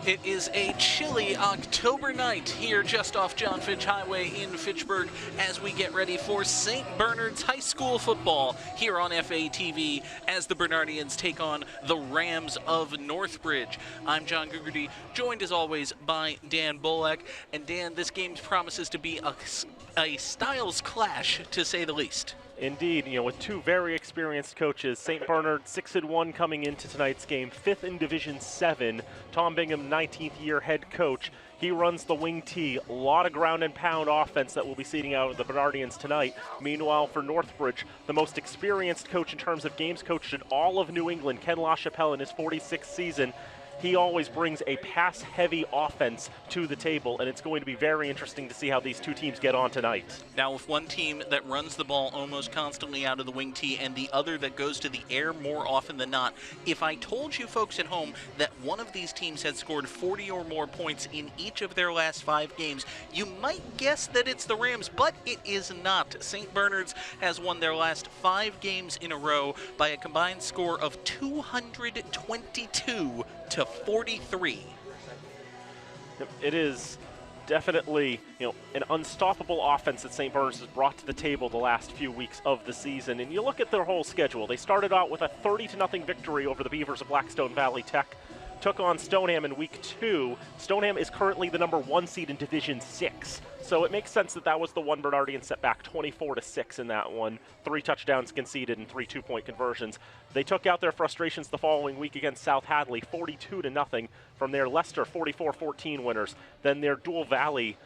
It is a chilly October night here just off John Fitch Highway in Fitchburg as we get ready for St. Bernard's High School football here on FATV as the Bernardians take on the Rams of Northbridge. I'm John Gugerty, joined as always by Dan Bolek. And Dan, this game promises to be a styles clash, to say the least. Indeed, with two very experienced coaches, St. Bernard 6-1 coming into tonight's game, 5th in Division 7. Tom Bingham, 19th year head coach. He runs the wing T, a lot of ground and pound offense that we'll be seeing out of the Bernardians tonight. Meanwhile, for Northbridge, the most experienced coach in terms of games coached in all of New England, Ken LaChapelle, in his 46th season. He always brings a pass-heavy offense to the table, and it's going to be very interesting to see how these two teams get on tonight. Now, with one team that runs the ball almost constantly out of the wing tee and the other that goes to the air more often than not, if I told you folks at home that one of these teams had scored 40 or more points in each of their last 5 games, you might guess that it's the Rams, but it is not. St. Bernard's has won their last 5 games in a row by a combined score of 222 to 43. It is definitely, an unstoppable offense that St. Bernard's has brought to the table the last few weeks of the season. And you look at their whole schedule. They started out with a 30-0 victory over the Beavers of Blackstone Valley Tech. Took on Stoneham in week 2. Stoneham is currently the number 1 seed in Division 6. So it makes sense that was the one Bernardian set back 24-6 in that one. 3 touchdowns conceded and 3 two-point conversions. They took out their frustrations the following week against South Hadley, 42-0. From there, Leicester, 44-14 winners. Then their Dual Valley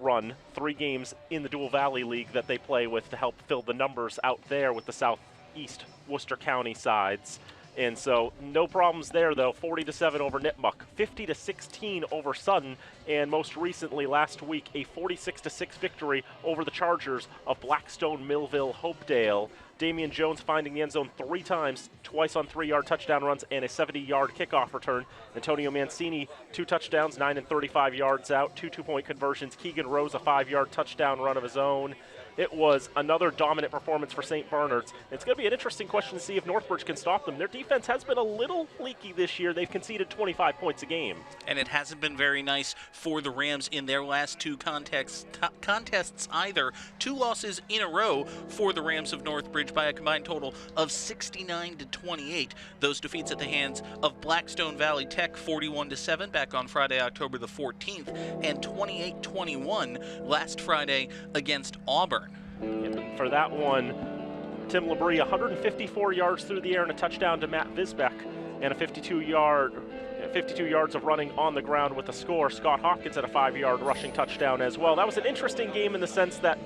run, 3 games in the Dual Valley League that they play with to help fill the numbers out there with the Southeast Worcester County sides. And so no problems there, though. 40-7 over Nipmuc, 50-16 over Sutton, and most recently last week a 46-6 victory over the Chargers of Blackstone Millville Hopedale. Damian Jones finding the end zone 3 times, twice on 3-yard touchdown runs and a 70-yard kickoff return. Antonio Mancini, 2 touchdowns, 9 and 35 yards out, 2 two-point conversions. Keegan Rose, a 5-yard touchdown run of his own. It was another dominant performance for St. Bernard's. It's going to be an interesting question to see if Northbridge can stop them. Their defense has been a little leaky this year. They've conceded 25 points a game. And it hasn't been very nice for the Rams in their last 2 contests either. 2 losses in a row for the Rams of Northbridge by a combined total of 69-28. Those defeats at the hands of Blackstone Valley Tech, 41-7 back on Friday, October the 14th, and 28-21 last Friday against Auburn. And for that one, Tim Labrie, 154 yards through the air and a touchdown to Matt Visbeck, and a 52 yards of running on the ground with a score. Scott Hopkins had a 5-yard rushing touchdown as well. That was an interesting game in the sense that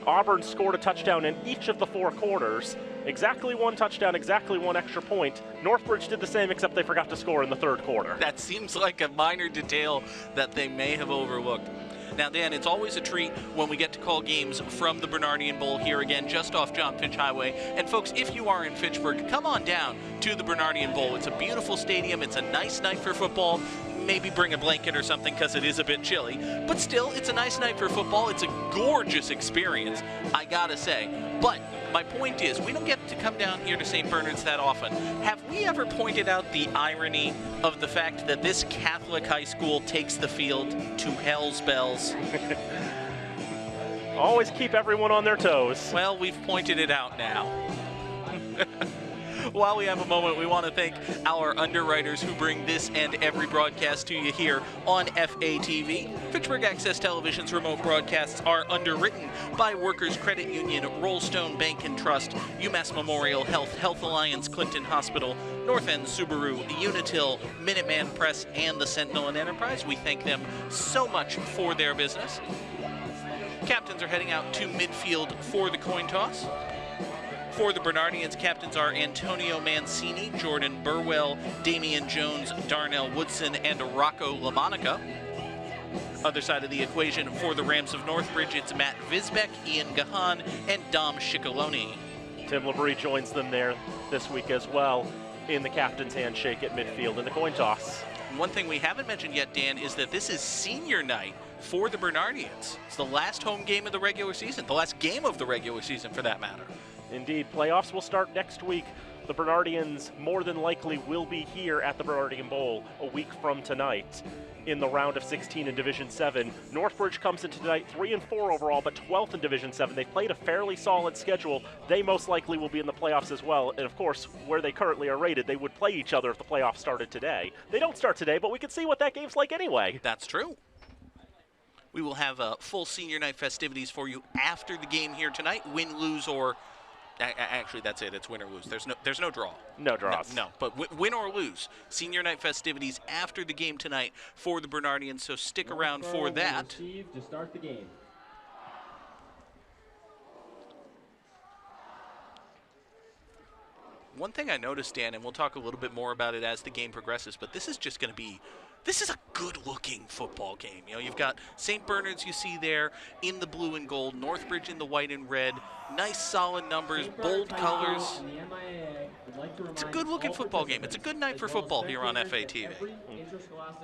Auburn scored a touchdown in each of the 4 quarters. Exactly 1 touchdown, exactly 1 extra point. Northbridge did the same, except they forgot to score in the 3rd quarter. That seems like a minor detail that they may have overlooked. Now, Dan, it's always a treat when we get to call games from the Bernardian Bowl here again, just off John Fitch Highway. And folks, if you are in Fitchburg, come on down to the Bernardian Bowl. It's a beautiful stadium. It's a nice night for football. Maybe bring a blanket or something because it is a bit chilly. But still, it's a nice night for football. It's a gorgeous experience, I gotta say. But my point is, we don't get to come down here to St. Bernard's that often. Have we ever pointed out the irony of the fact that this Catholic high school takes the field to hell's bells? Always keep everyone on their toes. Well, we've pointed it out now. While we have a moment, we want to thank our underwriters who bring this and every broadcast to you here on FATV. Fitchburg Access Television's remote broadcasts are underwritten by Workers Credit Union, Rollstone Bank and Trust, UMass Memorial Health, Health Alliance Clinton Hospital, North End Subaru, Unitil, Minuteman Press, and the Sentinel and Enterprise. We thank them so much for their business. Captains are heading out to midfield for the coin toss. For the Bernardians, captains are Antonio Mancini, Jordan Burwell, Damian Jones, Darnell Woodson, and Rocco LaMonica. Other side of the equation for the Rams of Northbridge, it's Matt Visbeck, Ian Gahan, and Dom Ciccolone. Tim Labrie joins them there this week as well in the captain's handshake at midfield in the coin toss. One thing we haven't mentioned yet, Dan, is that this is senior night for the Bernardians. It's the last home game of the regular season, the last game of the regular season for that matter. Indeed, playoffs will start next week the Bernardians more than likely will be here at the Bernardian Bowl a week from tonight in the round of 16 in Division 7. Northbridge comes into tonight 3-4 overall, but 12th in Division 7. They played a fairly solid schedule. They most likely will be in the playoffs as well. And of course, where they currently are rated, they would play each other if the playoffs started today. They don't start today, but we can see what that game's like anyway. That's true. We will have full senior night festivities for you after the game here tonight. Win, lose, or actually, that's it. It's win or lose. There's no draw. No draws. No, but win or lose. Senior night festivities after the game tonight for the Bernardians, so stick around for that. To start the game. One thing I noticed, Dan, and we'll talk a little bit more about it as the game progresses, but this is just going to be, this is a good-looking football game. You know, you've got St. Bernard's you see there in the blue and gold, Northbridge in the white and red, nice solid numbers, bold colors. It's a good-looking football game. It's a good night for football here on FATV.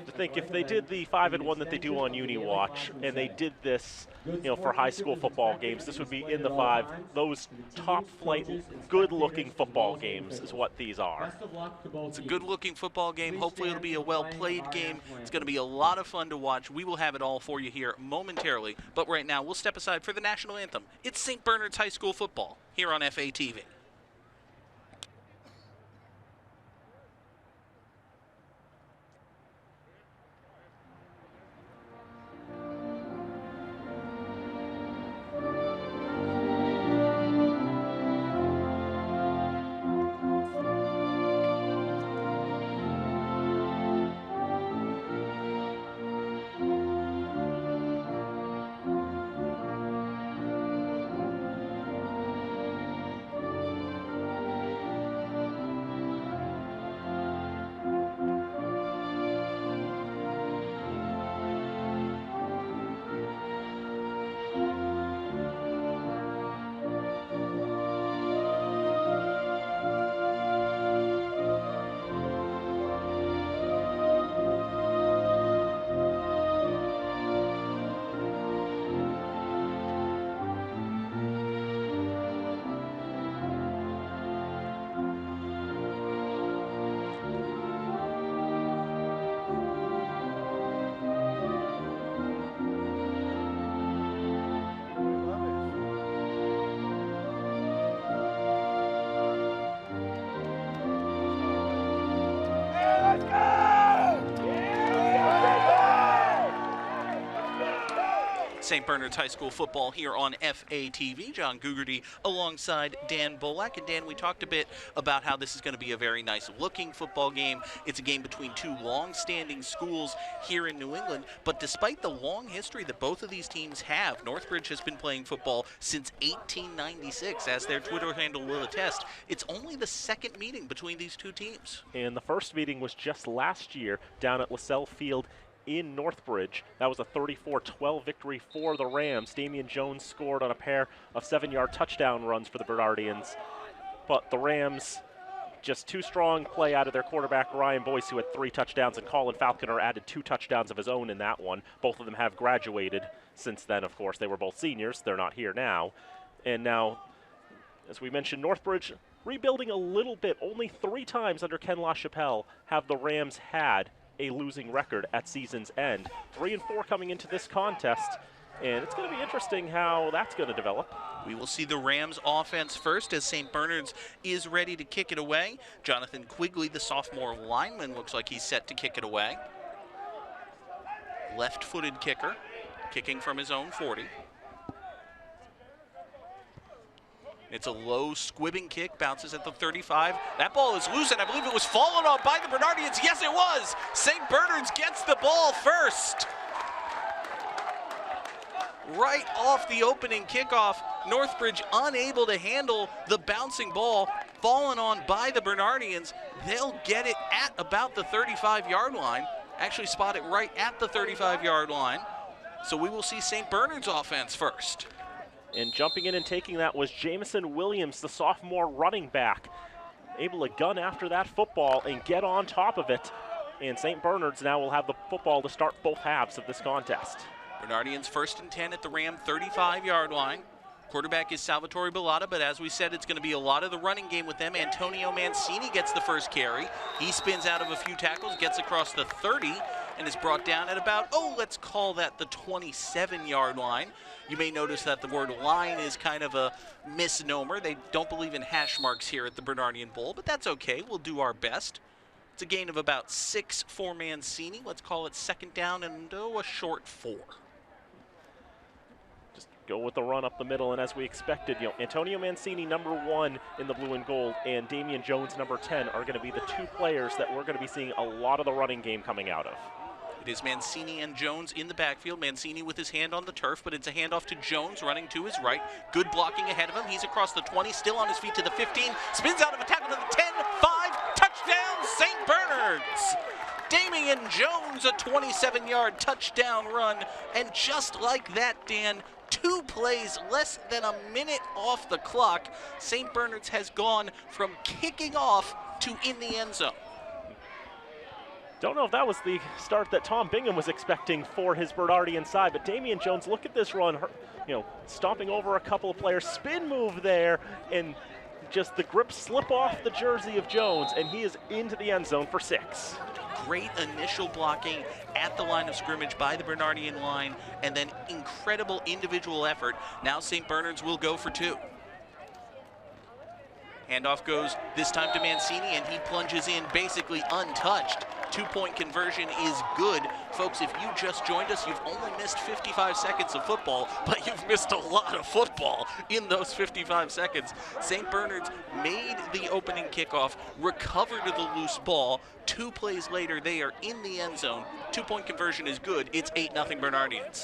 To think if they did the 5-1 that they do on UniWatch, and they did this, for high school football games, this would be in the 5. Those top-flight, good-looking football games is what these are. It's a good-looking football game. Hopefully it'll be a well-played game. It's going to be a lot of fun to watch. We will have it all for you here momentarily. But right now, we'll step aside for the national anthem. It's St. Bernard's High School football here on FATV. St. Bernard's High School football here on FATV. John Gugerty alongside Dan Bolak. And Dan, we talked a bit about how this is going to be a very nice looking football game. It's a game between two long-standing schools here in New England. But despite the long history that both of these teams have, Northbridge has been playing football since 1896, as their Twitter handle will attest. It's only the second meeting between these two teams. And the first meeting was just last year down at LaSalle Field in Northbridge. That was a 34-12 victory for the Rams. Damian Jones scored on a pair of 7-yard touchdown runs for the Bernardians. But the Rams, just too strong play out of their quarterback, Ryan Boyce, who had 3 touchdowns, and Colin Falconer added 2 touchdowns of his own in that one. Both of them have graduated since then, of course. They were both seniors. They're not here now. And now, as we mentioned, Northbridge rebuilding a little bit. Only 3 times under Ken LaChapelle have the Rams had a losing record at season's end. 3-4 coming into this contest, and it's going to be interesting how that's going to develop. We will see the Rams offense first as St. Bernard's is ready to kick it away. Jonathan Quigley, the sophomore lineman, looks like he's set to kick it away. Left-footed kicker, kicking from his own 40. It's a low squibbing kick, bounces at the 35. That ball is loose, and I believe it was fallen on by the Bernardians. Yes, it was. St. Bernard's gets the ball first. Right off the opening kickoff, Northbridge unable to handle the bouncing ball, fallen on by the Bernardians. They'll get it at about the 35-yard line. Actually spot it right at the 35-yard line. So we will see St. Bernard's offense first. And jumping in and taking that was Jamison Williams, the sophomore running back, able to gun after that football and get on top of it. And St. Bernard's now will have the football to start both halves of this contest. Bernardians 1st and 10 at the Ram 35-yard line. Quarterback is Salvatore Bellata, but as we said, it's going to be a lot of the running game with them. Antonio Mancini gets the first carry. He spins out of a few tackles, gets across the 30, and is brought down at about, let's call that the 27-yard line. You may notice that the word line is kind of a misnomer. They don't believe in hash marks here at the Bernardian Bowl, but that's okay. We'll do our best. It's a gain of about 6 for Mancini. Let's call it second down and a short 4. Go with the run up the middle, and as we expected, Antonio Mancini, number 1 in the blue and gold, and Damian Jones, number 10, are going to be the 2 players that we're going to be seeing a lot of the running game coming out of. It is Mancini and Jones in the backfield. Mancini with his hand on the turf, but it's a handoff to Jones running to his right. Good blocking ahead of him. He's across the 20, still on his feet to the 15, spins out of a tackle to the 10, 5, touchdown, St. Bernard's. Damian Jones, a 27-yard touchdown run, and just like that, Dan, 2 plays, less than a minute off the clock, St. Bernard's has gone from kicking off to in the end zone. Don't know if that was the start that Tom Bingham was expecting for his Bernardian side, but Damian Jones, look at this run, stomping over a couple of players, spin move there, and just the grip slip off the jersey of Jones, and he is into the end zone for 6. Great initial blocking at the line of scrimmage by the Bernardian line, and then incredible individual effort. Now St. Bernard's will go for 2. Handoff goes this time to Mancini, and he plunges in basically untouched. 2-point conversion is good. Folks, if you just joined us, you've only missed 55 seconds of football, but you've missed a lot of football in those 55 seconds. St. Bernard's made the opening kickoff, recovered the loose ball. 2 plays later, they are in the end zone. 2-point conversion is good. It's 8-0 Bernardians.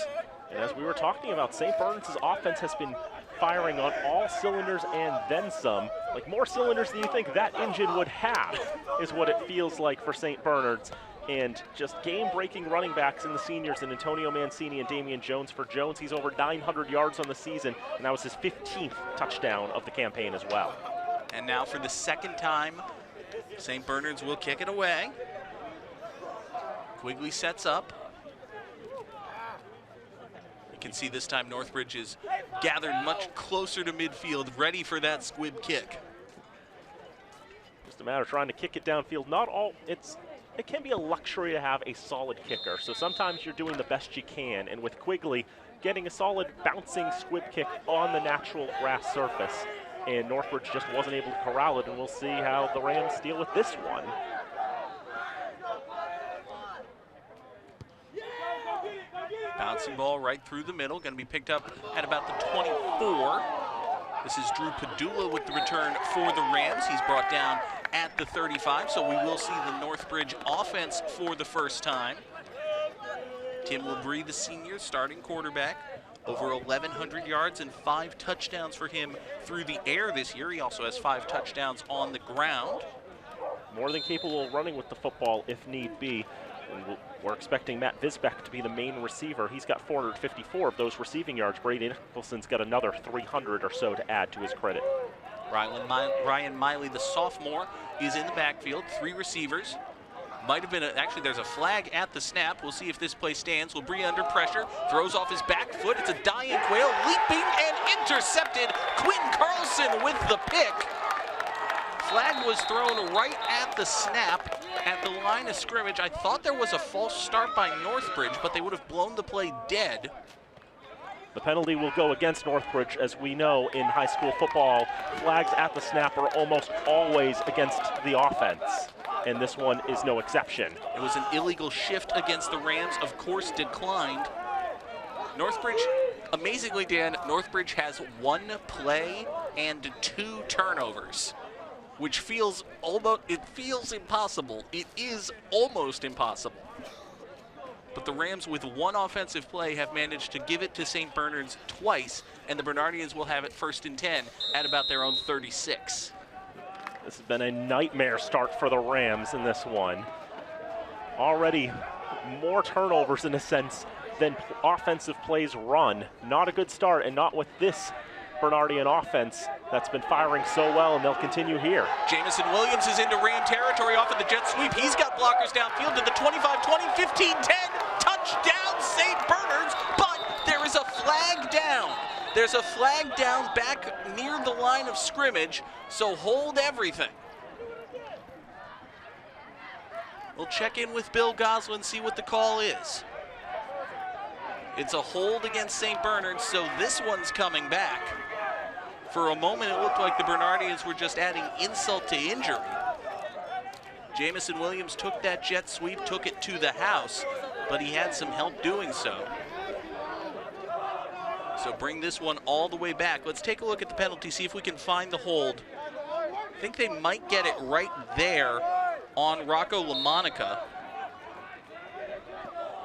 And as we were talking about, St. Bernard's offense has been firing on all cylinders and then some. Like more cylinders than you think that engine would have is what it feels like for St. Bernard's. And just game-breaking running backs in the seniors in Antonio Mancini and Damian Jones. For Jones, he's over 900 yards on the season, and that was his 15th touchdown of the campaign as well. And now for the second time, St. Bernard's will kick it away. Quigley sets up. You can see this time Northbridge is gathered much closer to midfield, ready for that squib kick. Just a matter of trying to kick it downfield. It can be a luxury to have a solid kicker, so sometimes you're doing the best you can, and with Quigley getting a solid bouncing squib kick on the natural grass surface, and Northbridge just wasn't able to corral it, and we'll see how the Rams deal with this one. Bouncing ball right through the middle, going to be picked up at about the 24. This is Drew Padula with the return for the Rams. He's brought down at the 35, so we will see the Northbridge offense for the first time. Tim Labrie, the senior, starting quarterback. Over 1,100 yards and 5 touchdowns for him through the air this year. He also has 5 touchdowns on the ground. More than capable of running with the football if need be. And we're expecting Matt Visbeck to be the main receiver. He's got 454 of those receiving yards. Brady Nicholson's got another 300 or so to add to his credit. Ryan Miley, the sophomore, is in the backfield. 3 receivers. Might have been, actually there's a flag at the snap. We'll see if this play stands. Labrie under pressure, throws off his back foot. It's a Diane Quayle leaping and intercepted. Quentin Carlson with the pick. Flag was thrown right at the snap at the line of scrimmage. I thought there was a false start by Northbridge, but they would have blown the play dead. The penalty will go against Northbridge. As we know in high school football, flags at the snap are almost always against the offense, and this one is no exception. It was an illegal shift against the Rams, of course declined. Northbridge, amazingly Dan, Northbridge has 1 play and 2 turnovers, which feels impossible. It is almost impossible. But the Rams, with 1 offensive play, have managed to give it to St. Bernard's twice, and the Bernardians will have it 1st and 10 at about their own 36. This has been a nightmare start for the Rams in this one. Already more turnovers in a sense than offensive plays run. Not a good start, and not with this Bernardian offense that's been firing so well, and they'll continue here. Jamison Williams is into Ram territory off of the jet sweep. He's got blockers downfield to the 25, 20, 15, 10. Touchdown St. Bernard's, but there is a flag down. There's a flag down back near the line of scrimmage, so hold everything. We'll check in with Bill Goslin, see what the call is. It's a hold against St. Bernard's, so this one's coming back. For a moment, it looked like the Bernardians were just adding insult to injury. Jamison Williams took that jet sweep, took it to the house, but he had some help doing so. So bring this one all the way back. Let's take a look at the penalty, see if we can find the hold. I think they might get it right there on Rocco LaMonica.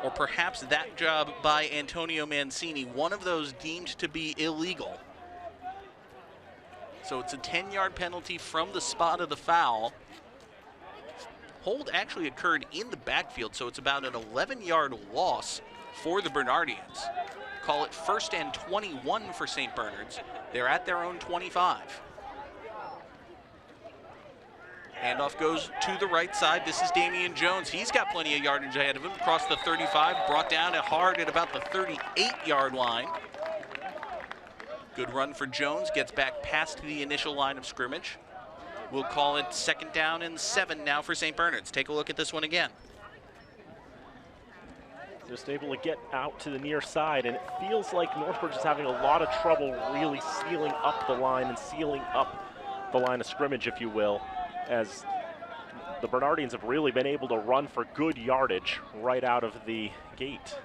Or perhaps that job by Antonio Mancini, one of those deemed to be illegal. So it's a 10-yard penalty from the spot of the foul. Hold actually occurred in the backfield, so it's about an 11-yard loss for the Bernardians. Call it 1st and 21 for St. Bernard's. They're at their own 25. Handoff goes to the right side. This is Damian Jones. He's got plenty of yardage ahead of him. Across the 35, brought down hard at about the 38-yard line. Good run for Jones. Gets back past the initial line of scrimmage. We'll call it 2nd down and 7 now for St. Bernard's. Take a look at this one again. Just able to get out to the near side, and it feels like Northbridge is having a lot of trouble really sealing up the line and sealing up the line of scrimmage, if you will, as the Bernardians have really been able to run for good yardage right out of the gate.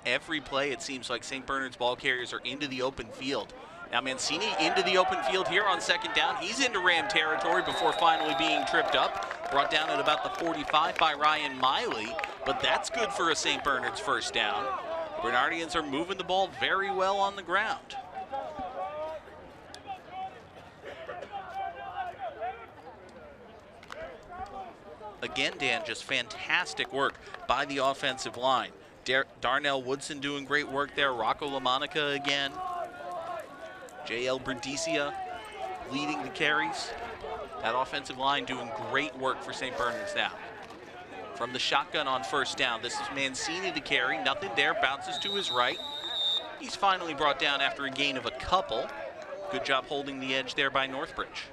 Every play, it seems like St. Bernard's ball carriers are into the open field. Now Mancini into the open field here on 2nd down. He's into Ram territory before finally being tripped up. Brought down at about the 45 by Ryan Miley, but that's good for a St. Bernard's 1st down. The Bernardians are moving the ball very well on the ground. Again, Dan, just fantastic work by the offensive line. Darnell Woodson doing great work there. Rocco LaMonica again. J.L. Berdicia leading the carries. That offensive line doing great work for St. Bernard's now. From the shotgun on 1st down, this is Mancini the carry. Nothing there, bounces to his right. He's finally brought down after a gain of a couple. Good job holding the edge there by Northbridge.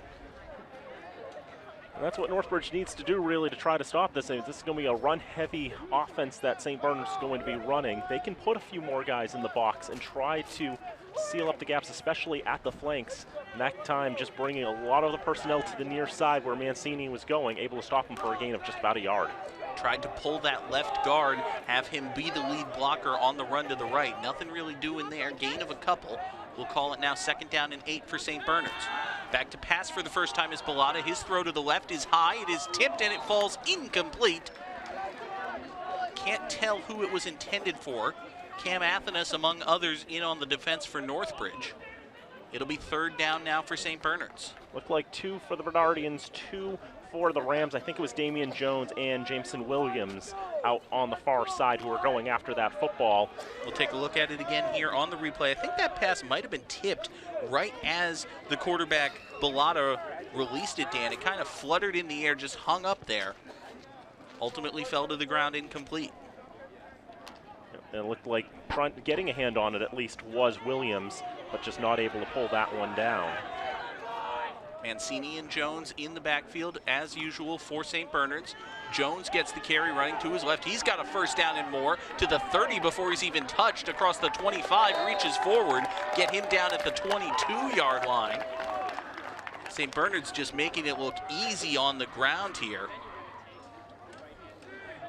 And that's what Northbridge needs to do really to try to stop this. This is going to be a run-heavy offense that St. Bernard's is going to be running. They can put a few more guys in the box and try to seal up the gaps, especially at the flanks. And that time just bringing a lot of the personnel to the near side where Mancini was going, able to stop him for a gain of just about a yard. Tried to pull that left guard, have him be the lead blocker on the run to the right. Nothing really doing there, gain of a couple. We'll call it now 2nd down and 8 for St. Bernard's. Back to pass for the first time is Bellata. His throw to the left is high, it is tipped, and it falls incomplete. Can't tell who it was intended for. Cam Athanas, among others, in on the defense for Northbridge. It'll be 3rd down now for St. Bernard's. Looked like 2 for the Bernardians, 2 for the Rams. I think it was Damian Jones and Jameson Williams out on the far side who were going after that football. We'll take a look at it again here on the replay. I think that pass might have been tipped right as the quarterback, Bellata, released it, Dan. It kind of fluttered in the air, just hung up there. Ultimately fell to the ground incomplete. And it looked like getting a hand on it at least was Williams, but just not able to pull that one down. Mancini and Jones in the backfield as usual for St. Bernard's. Jones gets the carry running to his left. He's got a 1st down and more to the 30 before he's even touched. Across the 25, reaches forward, get him down at the 22-yard line. St. Bernard's just making it look easy on the ground here.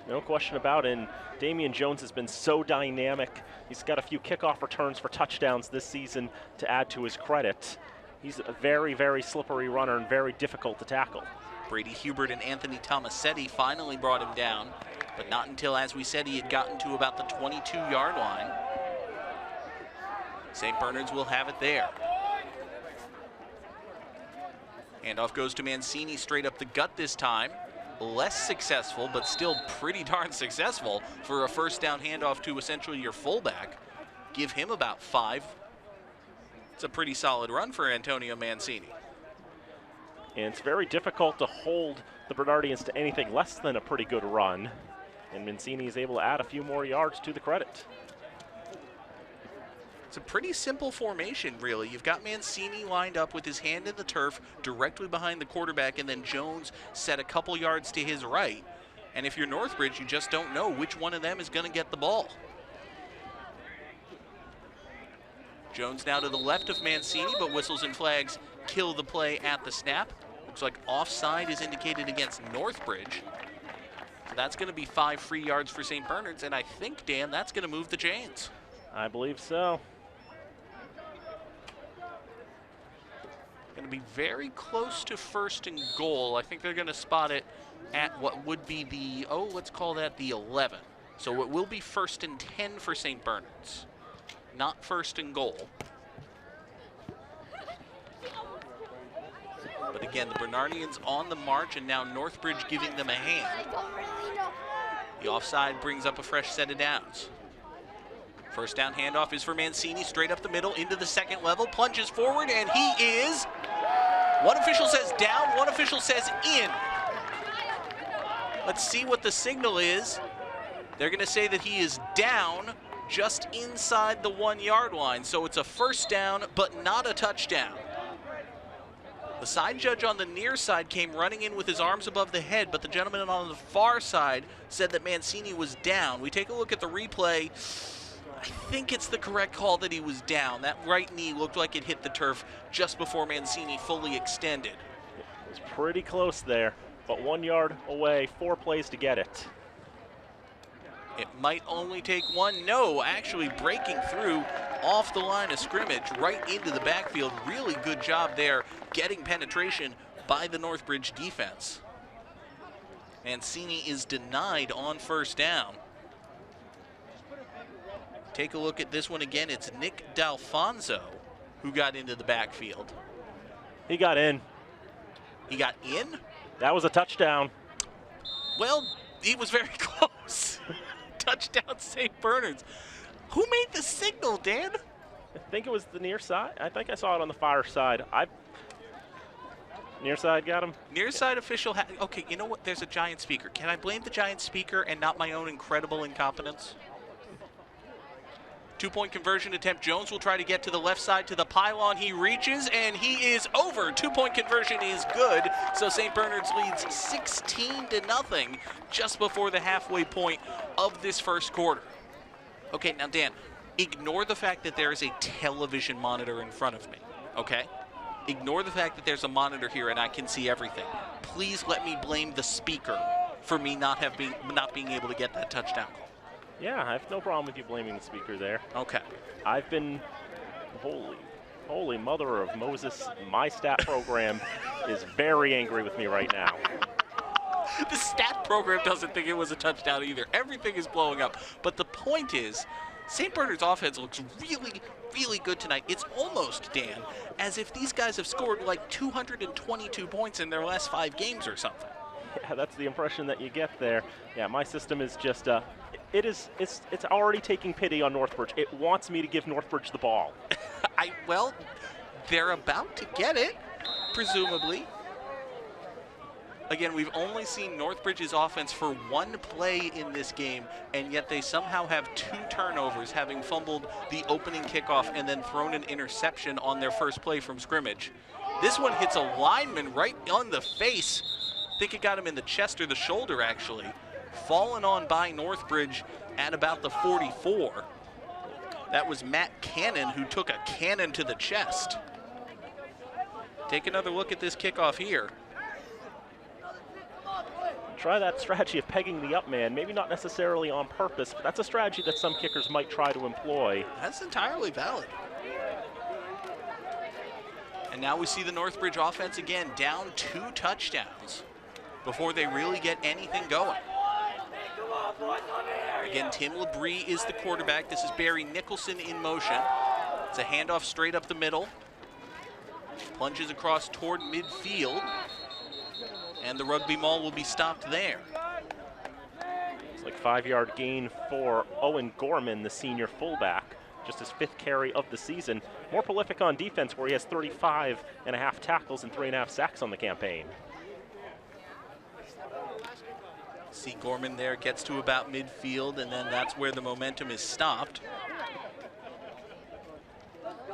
No question about it. And Damian Jones has been so dynamic. He's got a few kickoff returns for touchdowns this season to add to his credit. He's a very, very slippery runner and very difficult to tackle. Brady Hubert and Anthony Tomasetti finally brought him down, but not until, as we said, he had gotten to about the 22-yard line. St. Bernard's will have it there. Handoff goes to Mancini straight up the gut this time. Less successful, but still pretty darn successful for a 1st down handoff to essentially your fullback. Give him about 5. It's a pretty solid run for Antonio Mancini. And it's very difficult to hold the Bernardians to anything less than a pretty good run. And Mancini is able to add a few more yards to the credit. It's a pretty simple formation, really. You've got Mancini lined up with his hand in the turf directly behind the quarterback, and then Jones set a couple yards to his right. And if you're Northbridge, you just don't know which one of them is going to get the ball. Jones now to the left of Mancini, but whistles and flags kill the play at the snap. Looks like offside is indicated against Northbridge. So that's going to be 5 free yards for St. Bernard's, and I think, Dan, that's going to move the chains. I believe so. Going to be very close to 1st and goal. I think they're going to spot it at what would be the, let's call that the 11. So it will be 1st and 10 for St. Bernard's, not 1st and goal. But again, the Bernardians on the march, and now Northbridge giving them a hand. The offside brings up a fresh set of downs. First down handoff is for Mancini, straight up the middle into the second level, plunges forward, and he is, one official says down, one official says in. Let's see what the signal is. They're going to say that he is down just inside the 1-yard line, so it's a first down, but not a touchdown. The side judge on the near side came running in with his arms above the head, but the gentleman on the far side said that Mancini was down. We take a look at the replay. I think it's the correct call that he was down. That right knee looked like it hit the turf just before Mancini fully extended. It was pretty close there, but 1 yard away, 4 plays to get it. It might only take one. No, actually breaking through off the line of scrimmage right into the backfield. Really good job there getting penetration by the Northbridge defense. Mancini is denied on first down. Take a look at this one again. It's Nick D'Alfonso who got into the backfield. He got in. He got in? That was a touchdown. Well, he was very close. Touchdown St. Bernard's. Who made the signal, Dan? I think it was the near side. I think I saw it on the far side. Near side got him? Near side official. Okay, you know what? There's a giant speaker. Can I blame the giant speaker and not my own incredible incompetence? 2-point conversion attempt. Jones will try to get to the left side to the pylon. He reaches, and he is over. 2-point conversion is good. So St. Bernard's leads 16-0 just before the halfway point of this first quarter. Okay, now, Dan, ignore the fact that there is a television monitor in front of me, okay? Ignore the fact that there's a monitor here and I can see everything. Please let me blame the speaker for me not being able to get that touchdown call. Yeah, I have no problem with you blaming the speaker there. Okay. I've been, holy mother of Moses, my stat program is very angry with me right now. The stat program doesn't think it was a touchdown either. Everything is blowing up. But the point is, St. Bernard's offense looks really, really good tonight. It's almost, Dan, as if these guys have scored like 222 points in their last 5 games or something. Yeah, that's the impression that you get there. Yeah, my system is just, it's already taking pity on Northbridge. It wants me to give Northbridge the ball. Well, they're about to get it, presumably. Again, we've only seen Northbridge's offense for 1 play in this game, and yet they somehow have 2 turnovers, having fumbled the opening kickoff and then thrown an interception on their first play from scrimmage. This one hits a lineman right on the face. I think it got him in the chest or the shoulder, actually. Fallen on by Northbridge at about the 44. That was Matt Cannon, who took a cannon to the chest. Take another look at this kickoff here. Try that strategy of pegging the up man, maybe not necessarily on purpose, but that's a strategy that some kickers might try to employ. That's entirely valid. And now we see the Northbridge offense again down 2 touchdowns before they really get anything going. Again, Tim Labrie is the quarterback. This is Barry Nicholson in motion. It's a handoff straight up the middle. Plunges across toward midfield. And the rugby maul will be stopped there. It's like 5-yard gain for Owen Gorman, the senior fullback. Just his 5th carry of the season. More prolific on defense, where he has 35.5 tackles and 3.5 sacks on the campaign. See Gorman there, gets to about midfield, and then that's where the momentum is stopped.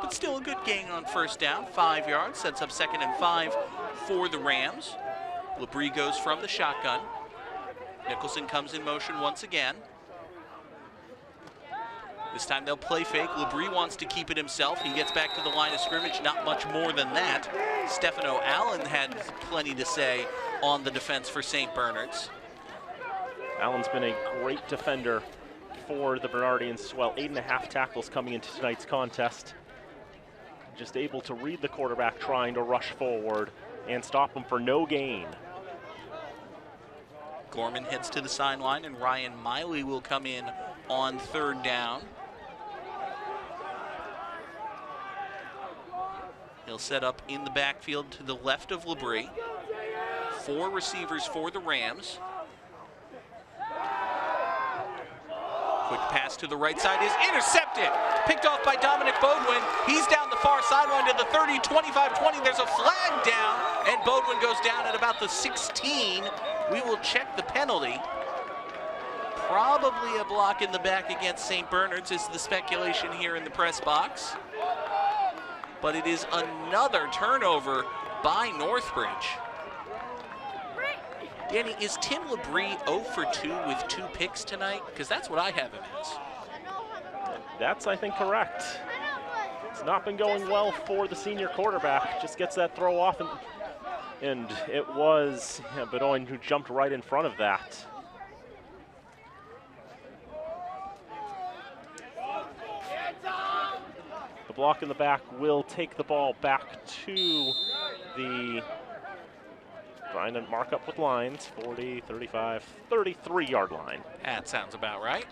but still a good gain on first down. 5 yards, sets up 2nd and 5 for the Rams. Labrie goes from the shotgun. Nicholson comes in motion once again. This time they'll play fake. Labrie wants to keep it himself. He gets back to the line of scrimmage, not much more than that. Stefano Allen had plenty to say on the defense for St. Bernard's. Allen's been a great defender for the Bernardians as well. 8.5 tackles coming into tonight's contest. Just able to read the quarterback trying to rush forward and stop him for no gain. Gorman heads to the sideline, and Ryan Miley will come in on 3rd down. He'll set up in the backfield to the left of Labrie. 4 receivers for the Rams. Quick pass to the right side is intercepted. Picked off by Dominic Bodwin. He's down the far sideline to the 30, 25, 20. There's a flag down, and Bodwin goes down at about the 16. We will check the penalty. Probably a block in the back against St. Bernard's is the speculation here in the press box. But it is another turnover by Northbridge. Danny, is Tim Labrie 0 for 2 with 2 picks tonight? Because that's what I have him as. That's, I think, correct. It's not been going well for the senior quarterback. Just gets that throw off, and it was Bedoin who jumped right in front of that. The block in the back will take the ball back to the, trying to mark up with lines, 40, 35, 33-yard line. That sounds about right.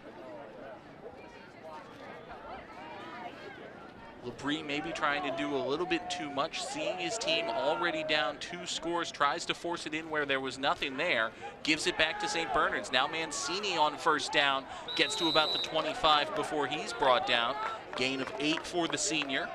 Labrie maybe trying to do a little bit too much, seeing his team already down 2 scores, tries to force it in where there was nothing there, gives it back to St. Bernard's. Now Mancini on 1st down, gets to about the 25 before he's brought down. Gain of 8 for the senior.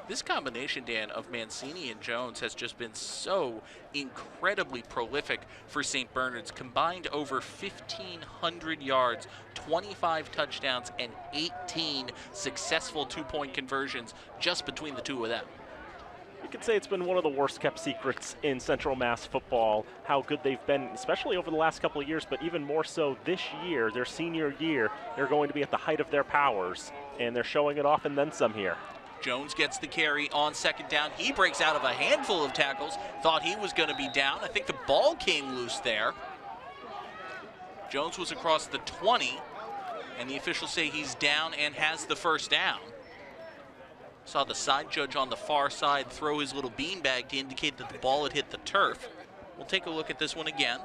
This combination, Dan, of Mancini and Jones has just been so incredibly prolific for St. Bernard's. Combined over 1,500 yards, 25 touchdowns, and 18 successful 2-point conversions just between the two of them. You could say it's been one of the worst kept secrets in Central Mass football, how good they've been, especially over the last couple of years, but even more so this year, their senior year. They're going to be at the height of their powers, and they're showing it off and then some here. Jones gets the carry on 2nd down. He breaks out of a handful of tackles. Thought he was going to be down. I think the ball came loose there. Jones was across the 20, and the officials say he's down and has the 1st down. Saw the side judge on the far side throw his little beanbag to indicate that the ball had hit the turf. We'll take a look at this one again.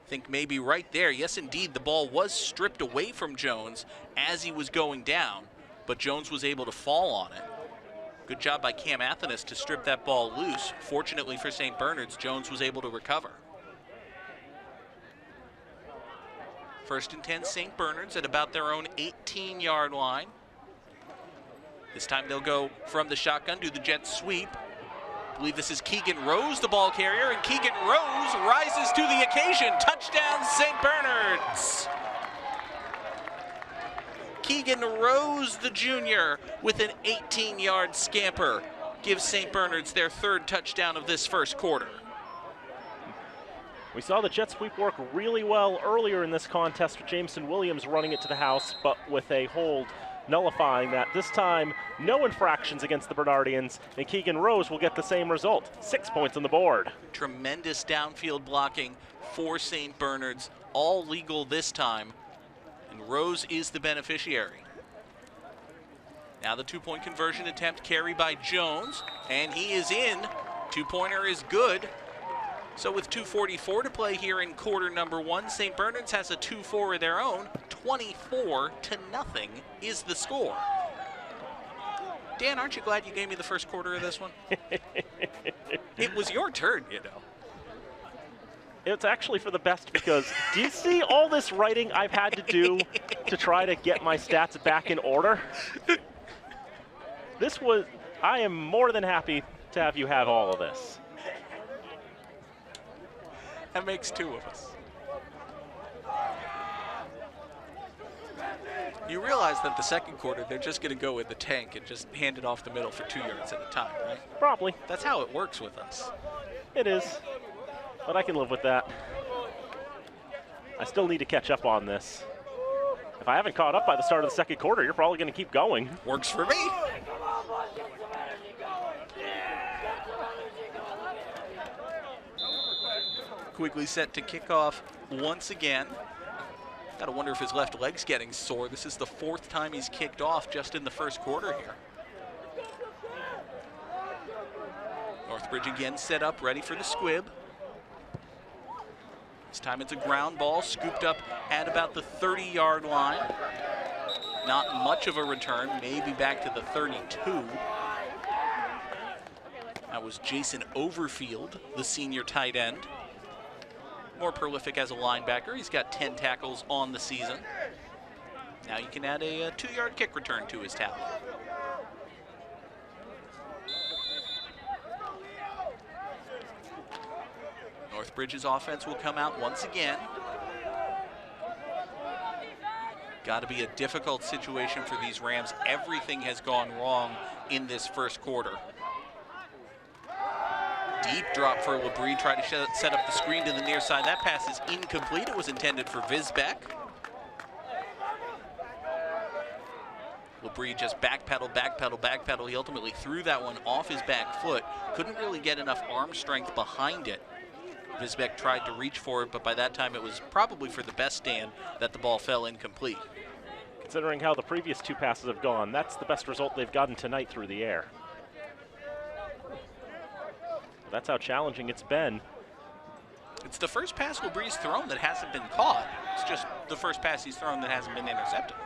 I think maybe right there, yes indeed, the ball was stripped away from Jones as he was going down, but Jones was able to fall on it. Good job by Cam Athanas to strip that ball loose. Fortunately for St. Bernard's, Jones was able to recover. 1st and 10, St. Bernard's at about their own 18-yard line. This time they'll go from the shotgun, do the jet sweep. I believe this is Keegan Rose, the ball carrier, and Keegan Rose rises to the occasion. Touchdown, St. Bernard's. Keegan Rose, the junior, with an 18-yard scamper, gives St. Bernard's their 3rd touchdown of this 1st quarter. We saw the jet sweep work really well earlier in this contest with Jameson Williams running it to the house, but with a hold nullifying that. This time, no infractions against the Bernardians, and Keegan Rose will get the same result. 6 points on the board. Tremendous downfield blocking for St. Bernard's, all legal this time, and Rose is the beneficiary. Now the 2-point conversion attempt carried by Jones, and he is in. 2-pointer is good. So with 2:44 to play here in quarter number 1, St. Bernard's has a 2-4 of their own. 24-0 is the score. Dan, aren't you glad you gave me the 1st quarter of this one? It was your turn, you know. It's actually for the best because do you see all this writing I've had to do to try to get my stats back in order? I am more than happy to have you have all of this. That makes 2 of us. You realize that the second quarter, they're just going to go in the tank and just hand it off the middle for 2 yards at a time, right? Probably. That's how it works with us. It is. But I can live with that. I still need to catch up on this. If I haven't caught up by the start of the second quarter, you're probably going to keep going. Works for me. Quigley set to kick off once again. Gotta wonder if his left leg's getting sore. This is the 4th time he's kicked off just in the first quarter here. Northbridge again set up, ready for the squib. This time it's a ground ball, scooped up at about the 30-yard line. Not much of a return, maybe back to the 32. That was Jason Overfield, the senior tight end. More prolific as a linebacker. He's got 10 tackles on the season. Now you can add a 2-yard kick return to his tally. Northbridge's offense will come out once again. Got to be a difficult situation for these Rams. Everything has gone wrong in this first quarter. Deep drop for Labrie, tried to set up the screen to the near side. That pass is incomplete. It was intended for Visbeck. Labrie just backpedal, backpedal, backpedal. He ultimately threw that one off his back foot. Couldn't really get enough arm strength behind it. Visbeck tried to reach for it, but by that time it was probably for the best stand that the ball fell incomplete. Considering how the previous 2 passes have gone, that's the best result they've gotten tonight through the air. That's how challenging it's been. It's the first pass Labrie's thrown that hasn't been caught. It's just the first pass he's thrown that hasn't been intercepted.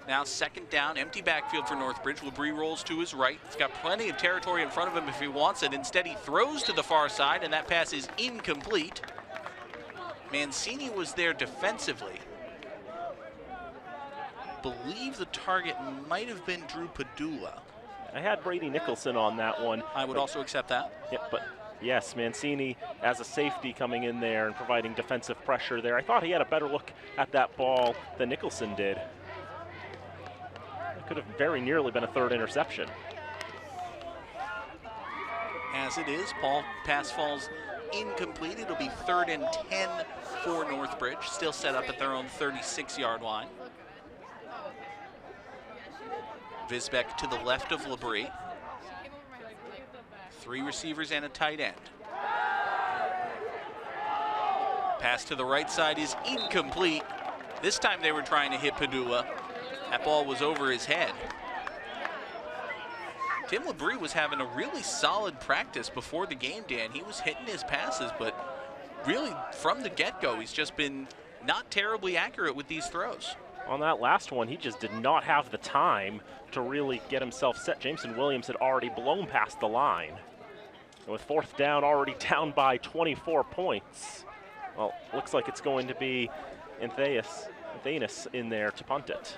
Now 2nd down, empty backfield for Northbridge. Labrie rolls to his right. He's got plenty of territory in front of him if he wants it. Instead, he throws to the far side, and that pass is incomplete. Mancini was there defensively. Believe the target might have been Drew Padula. I had Brady Nicholson on that one. I would also accept that. Yeah, but yes, Mancini as a safety coming in there and providing defensive pressure there. I thought he had a better look at that ball than Nicholson did. It could have very nearly been a 3rd interception. As it is, pass falls incomplete. It'll be 3rd and 10 for Northbridge. Still set up at their own 36-yard line. Visbeck to the left of Labrie. 3 receivers and a tight end. Pass to the right side is incomplete. This time they were trying to hit Padula. That ball was over his head. Tim Labrie was having a really solid practice before the game, Dan. He was hitting his passes, but really from the get-go, he's just been not terribly accurate with these throws. On that last one, he just did not have the time to really get himself set. Jameson Williams had already blown past the line. And with 4th down, already down by 24 points. Well, looks like it's going to be Thanis in there to punt it.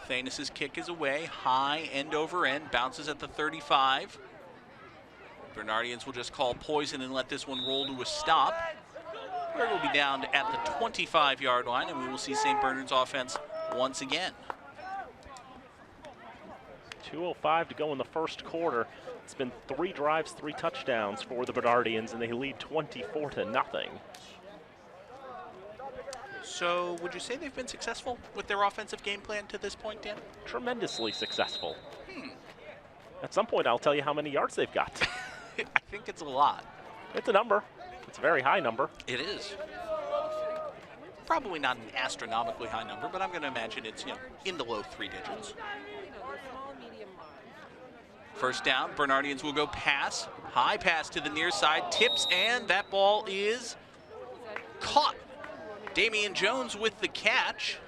Thanis's kick is away, high, end over end, bounces at the 35. Bernardians will just call poison and let this one roll to a stop. Bird will be down at the 25-yard line, and we will see St. Bernard's offense once again. 2:05 to go in the first quarter. It's been 3 drives, 3 touchdowns for the Bernardians, and they lead 24-0. So would you say they've been successful with their offensive game plan to this point, Dan? Tremendously successful. At some point, I'll tell you how many yards they've got. I think it's a lot. It's a number. It's a very high number. It is. Probably not an astronomically high number, but I'm going to imagine it's in the low 3 digits. First down, Bernardians will go pass. High pass to the near side, tips, and that ball is caught. Damian Jones with the catch.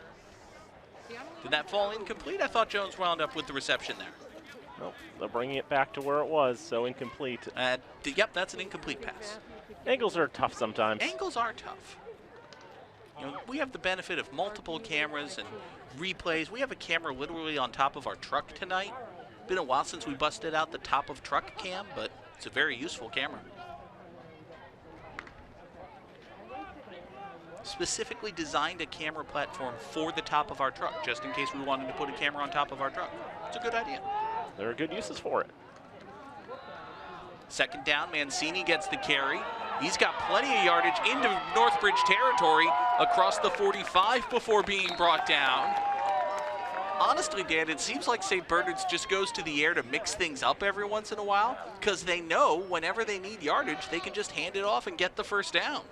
Did that fall incomplete? I thought Jones wound up with the reception there. Nope, they're bringing it back to where it was, so incomplete. Yep, that's an incomplete pass. Angles are tough sometimes. Angles are tough. We have the benefit of multiple cameras and replays. We have a camera literally on top of our truck tonight. Been a while since we busted out the top of truck cam, but it's a very useful camera. specifically designed a camera platform for the top of our truck, just in case we wanted to put a camera on top of our truck. It's a good idea. There are good uses for it. Second down, Mancini gets the carry. He's got plenty of yardage into Northbridge territory across the 45 before being brought down. Honestly, Dan, it seems like St. Bernard's just goes to the air to mix things up every once in a while, because they know whenever they need yardage, they can just hand it off and get the first down.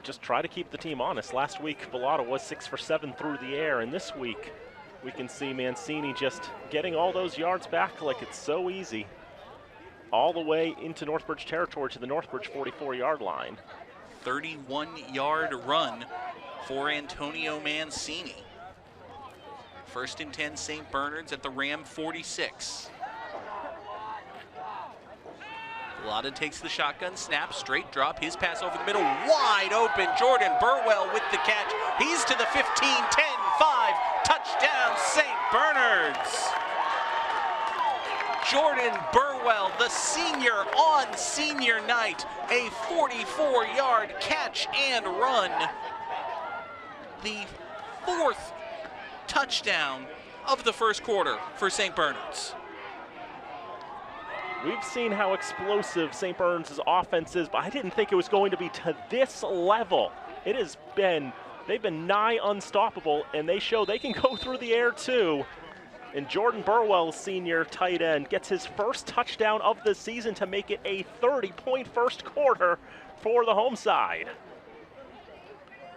Just try to keep the team honest. Last week, Bellata was 6 for 7 through the air, and this week, we can see Mancini just getting all those yards back like it's so easy, all the way into Northbridge territory to the Northbridge 44-yard line. 31-yard run for Antonio Mancini. First and 10, St. Bernard's at the Ram 46. Bellata takes the shotgun snap, straight drop, his pass over the middle, wide open. Jordan Burwell with the catch. He's to the 15, 10, 5, touchdown St. Bernard's. Jordan Burwell, the senior on senior night, a 44-yard catch and run. The fourth touchdown of the first quarter for St. Bernard's. We've seen how explosive St. Bernard's offense is, but I didn't think it was going to be to this level. It has been, they've been nigh unstoppable, and they show they can go through the air too. And Jordan Burwell, senior tight end, gets his first touchdown of the season to make it a 30-point first quarter for the home side.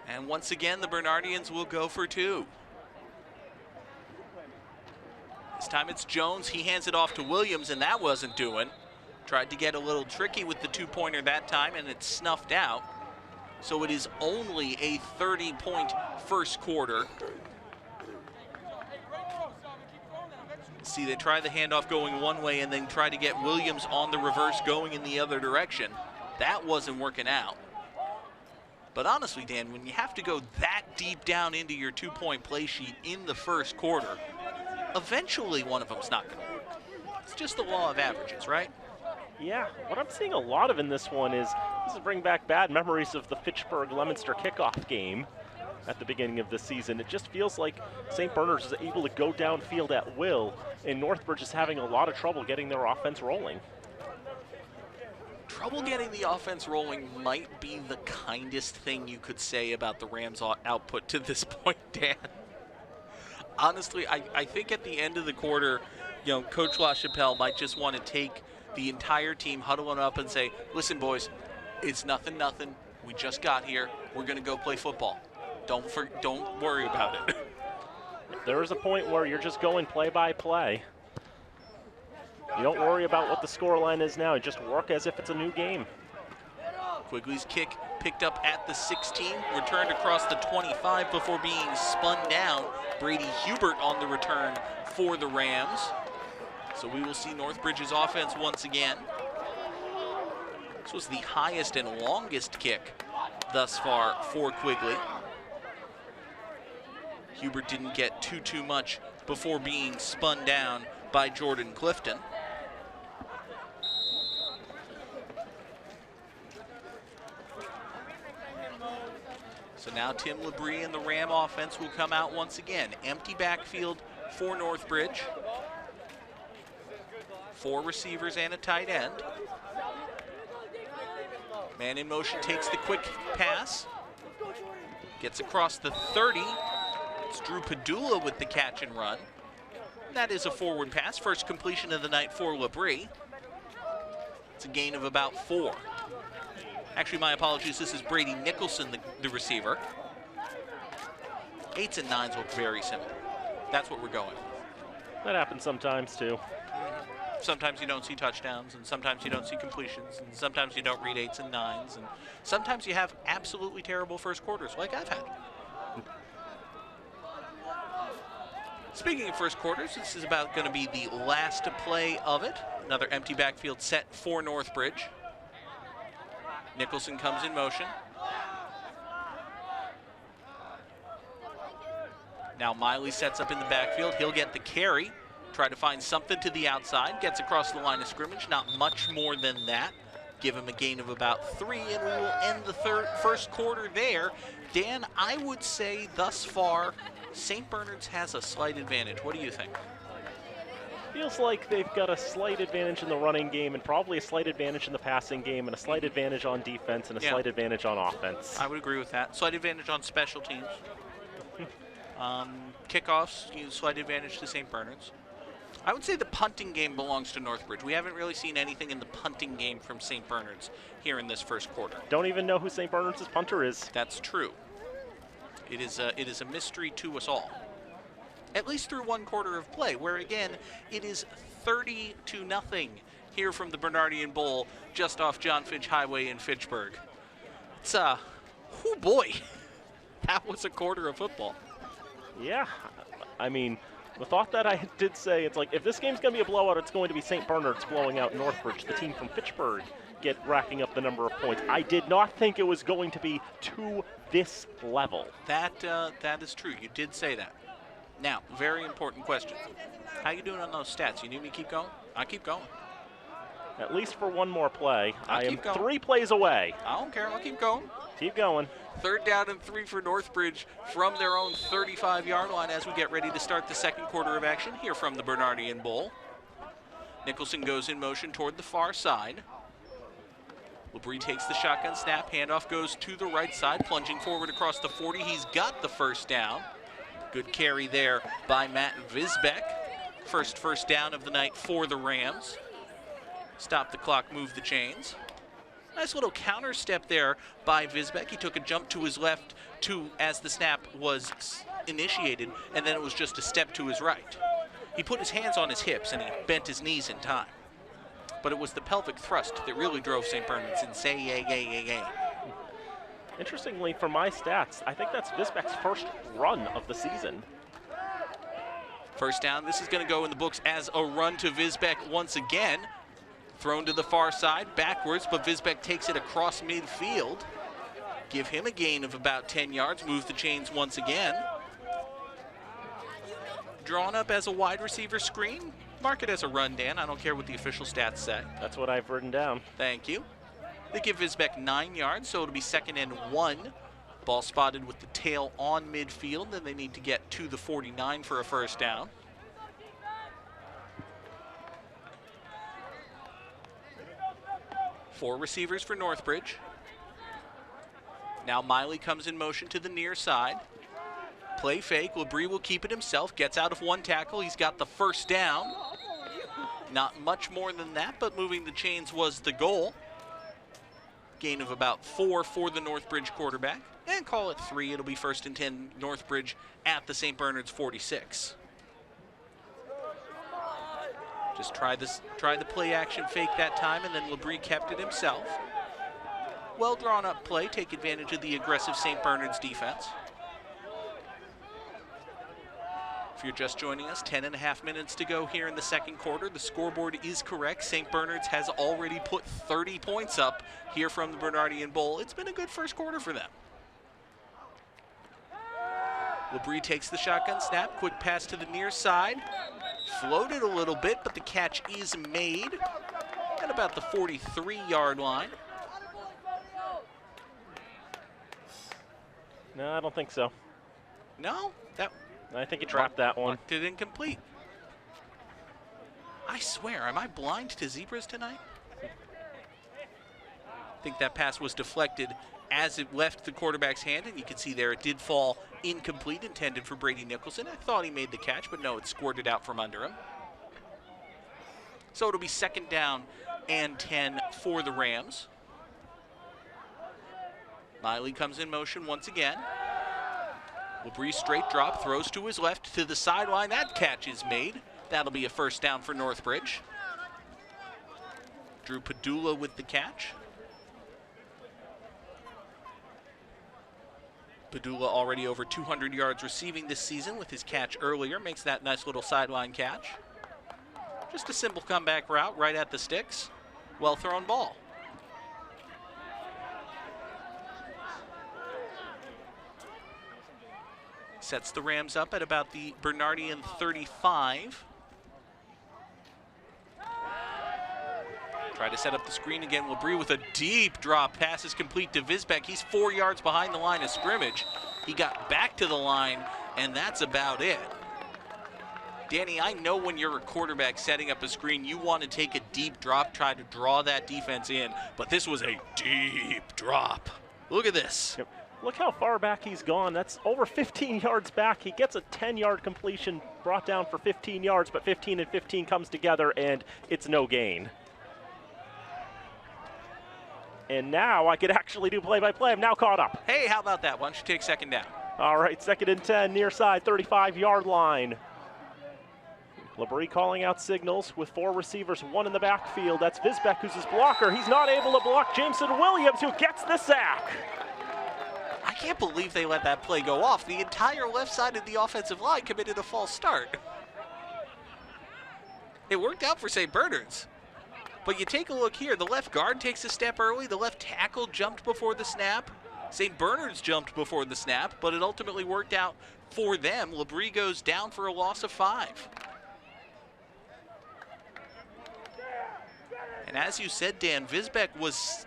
And once again, the Bernardians will go for two. This time it's Jones. He hands it off to Williams, and that wasn't doing. Tried to get a little tricky with the two-pointer that time, and it's snuffed out. So it is only a 30-point first quarter. See, they try the handoff going one way and then try to get Williams on the reverse going in the other direction. That wasn't working out. But honestly, Dan, when you have to go that deep down into your two-point play sheet in the first quarter, eventually one of them's not going to work. It's just the law of averages, right? Yeah, what I'm seeing a lot of in this one is, this is bringing back bad memories of the Fitchburg-Leominster kickoff game at the beginning of the season. It just feels like St. Bernard's is able to go downfield at will, and Northbridge is having a lot of trouble getting their offense rolling. Trouble getting the offense rolling might be the kindest thing you could say about the Rams' output to this point, Dan. Honestly, I think at the end of the quarter, you know, Coach LaChapelle might just want to take the entire team, huddle them up and say, listen, boys, it's nothing. We just got here. We're going to go play football. Don't worry about it. There is a point where you're just going play by play. You don't worry about what the scoreline is now. You just work as if it's a new game. Quigley's kick picked up at the 16, returned across the 25 before being spun down. Brady Hubert on the return for the Rams. So we will see Northbridge's offense once again. This was the highest and longest kick thus far for Quigley. Hubert didn't get too much before being spun down by Jordan Clifton. So now Tim Labrie and the Ram offense will come out once again. Empty backfield for Northbridge. 4 receivers and a tight end. Man in motion takes the quick pass. Gets across the 30. It's Drew Padula with the catch and run. That is a forward pass. First completion of the night for Labrie. It's a gain of about 4. Actually, my apologies, this is Brady Nicholson, the receiver. 8s and 9s look very similar. That's what we're going with. That happens sometimes, too. Sometimes you don't see touchdowns, and sometimes you don't see completions, and sometimes you don't read 8s and 9s, and sometimes you have absolutely terrible first quarters, like I've had. Speaking of first quarters, this is about going to be the last play of it. Another empty backfield set for Northbridge. Nicholson comes in motion. Now Miley sets up in the backfield. He'll get the carry. Try to find something to the outside. Gets across the line of scrimmage. Not much more than that. give him a gain of about 3, and we will end the first quarter there. Dan, I would say thus far, St. Bernard's has a slight advantage. What do you think? Feels like they've got a slight advantage in the running game and probably a slight advantage in the passing game and a slight advantage on defense and a slight advantage on offense. I would agree with that. Slight advantage on special teams. Kickoffs, slight advantage to St. Bernard's. I would say the punting game belongs to Northbridge. We haven't really seen anything in the punting game from St. Bernard's here in this first quarter. Don't even know who St. Bernard's punter is. That's true. It is a mystery to us all. At least through one quarter of play, where again, it is 30-0 here from the Bernardian Bowl, just off John Fitch Highway in Fitchburg. It's, oh boy, that was a quarter of football. Yeah, I mean, the thought that I did say, it's like, if this game's going to be a blowout, it's going to be St. Bernard's blowing out Northbridge, the team from Fitchburg, racking up the number of points. I did not think it was going to be to this level. That is true. You did say that. Now, very important question. How you doing on those stats? You need me to keep going? I'll keep going. At least for one more play. I am going. 3 plays away. I don't care. I'll keep going. Keep going. 3rd down and 3 for Northbridge from their own 35-yard line as we get ready to start the second quarter of action here from the Bernardian Bowl. Nicholson goes in motion toward the far side. Labrie takes the shotgun snap. Handoff goes to the right side, plunging forward across the 40. He's got the first down. Good carry there by Matt Visbeck. First down of the night for the Rams. Stop the clock, move the chains. Nice little counter step there by Visbeck. He took a jump to his left as the snap was initiated, and then it was just a step to his right. He put his hands on his hips and he bent his knees in time. But it was the pelvic thrust that really drove St. Bernard's insane. Interestingly, for my stats, I think that's Visbeck's first run of the season. First down, this is going to go in the books as a run to Visbeck once again. Thrown to the far side, backwards, but Visbeck takes it across midfield. Give him a gain of about 10 yards, move the chains once again. Drawn up as a wide receiver screen. Mark it as a run, Dan. I don't care what the official stats say. That's what I've written down. Thank you. They give Visbeck 9 yards, so it'll be 2nd and 1. Ball spotted with the tail on midfield, then they need to get to the 49 for a first down. Four receivers for Northbridge. Now Miley comes in motion to the near side. Play fake. Labrie will keep it himself. Gets out of one tackle. He's got the first down. Not much more than that, but moving the chains was the goal. Gain of about 4 for the Northbridge quarterback. And call it 3. It'll be 1st and 10 Northbridge at the St. Bernard's 46. Just try the play action fake that time, and then Labrie kept it himself. Well drawn up play, take advantage of the aggressive St. Bernard's defense. If you're just joining us, 10.5 minutes to go here in the second quarter. The scoreboard is correct. St. Bernard's has already put 30 points up here from the Bernardian Bowl. It's been a good first quarter for them. Labrie takes the shotgun snap, quick pass to the near side. Floated a little bit, but the catch is made at about the 43-yard line. No, I don't think so. No? I think he trapped that one. Marked it incomplete. I swear, am I blind to zebras tonight? I think that pass was deflected as it left the quarterback's hand, and you can see there it did fall incomplete, intended for Brady Nicholson. I thought he made the catch, but no, it squirted out from under him. So it'll be 2nd down and 10 for the Rams. Miley comes in motion once again. Labrie straight drop, throws to his left to the sideline. That catch is made. That'll be a first down for Northbridge. Drew Padula with the catch. Padula already over 200 yards receiving this season with his catch earlier. Makes that nice little sideline catch. Just a simple comeback route right at the sticks. Well thrown ball. Sets the Rams up at about the Bernardian 35. Try to set up the screen again. Labrie with a deep drop. Pass is complete to Visbeck. He's 4 yards behind the line of scrimmage. He got back to the line, and that's about it. Danny, I know when you're a quarterback setting up a screen, you want to take a deep drop, try to draw that defense in, but this was a deep drop. Look at this. Yep. Look how far back he's gone. That's over 15 yards back. He gets a 10-yard completion brought down for 15 yards, but 15 and 15 comes together, and it's no gain. And now I could actually do play-by-play. I'm now caught up. Hey, how about that? Why don't you take second down? All right, 2nd and 10, near side, 35-yard line. Labrie calling out signals with 4 receivers, 1 in the backfield. That's Visbeck, who's his blocker. He's not able to block Jameson Williams, who gets the sack. I can't believe they let that play go off. The entire left side of the offensive line committed a false start. It worked out for St. Bernard's. But you take a look here. The left guard takes a step early. The left tackle jumped before the snap. St. Bernard's jumped before the snap, but it ultimately worked out for them. Labrie goes down for a loss of 5. And as you said, Dan, Visbeck was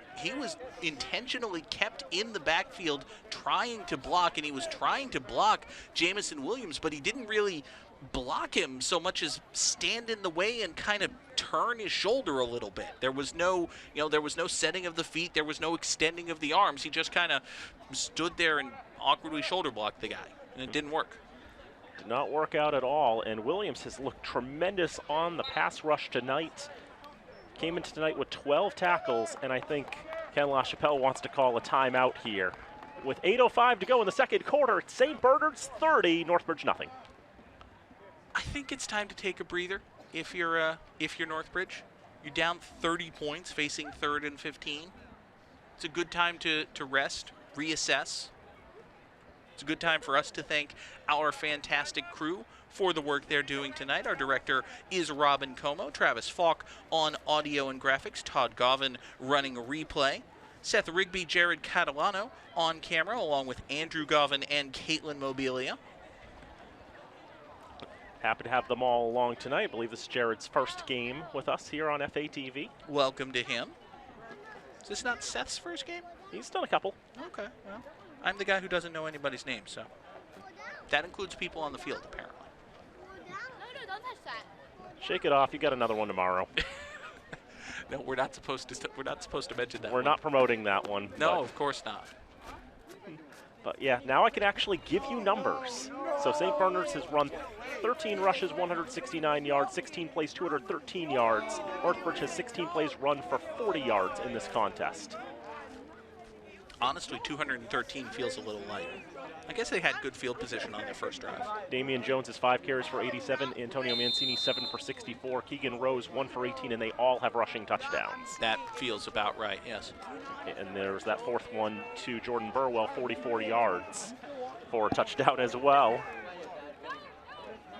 intentionally kept in the backfield trying to block, and he was trying to block Jameson Williams, but he didn't really block him so much as stand in the way and kind of turn his shoulder a little bit. There was no, there was no setting of the feet, there was no extending of the arms. He just kind of stood there and awkwardly shoulder blocked the guy, and it didn't work. Did not work out at all, and Williams has looked tremendous on the pass rush tonight. Came into tonight with 12 tackles, and I think Ken LaChapelle wants to call a timeout here. With 8:05 to go in the second quarter, it's St. Bernard's 30, Northbridge nothing. I think it's time to take a breather if you're Northbridge. You're down 30 points facing 3rd and 15. It's a good time to rest, reassess. It's a good time for us to thank our fantastic crew for the work they're doing tonight. Our director is Robin Como, Travis Falk on audio and graphics, Todd Govan running a replay, Seth Rigby, Jared Catalano on camera, along with Andrew Govan and Caitlin Mobilia. Happy to have them all along tonight. I believe this is Jared's first game with us here on FATV. Welcome to him. Is this not Seth's first game? He's done a couple. Okay, well, I'm the guy who doesn't know anybody's name, so that includes people on the field, apparently. No, don't touch that. Shake it off. You got another one tomorrow. No, we're not supposed to mention that. We're not promoting that one. No, of course not. But yeah, now I can actually give you numbers. So St. Bernard's has run 13 rushes, 169 yards, 16 plays, 213 yards. Northbridge has 16 plays run for 40 yards in this contest. Honestly, 213 feels a little light. I guess they had good field position on their first drive. Damian Jones has 5 carries for 87. Antonio Mancini 7 for 64. Keegan Rose 1 for 18, and they all have rushing touchdowns. That feels about right, yes. And there's that 4th one to Jordan Burwell, 44 yards for a touchdown as well.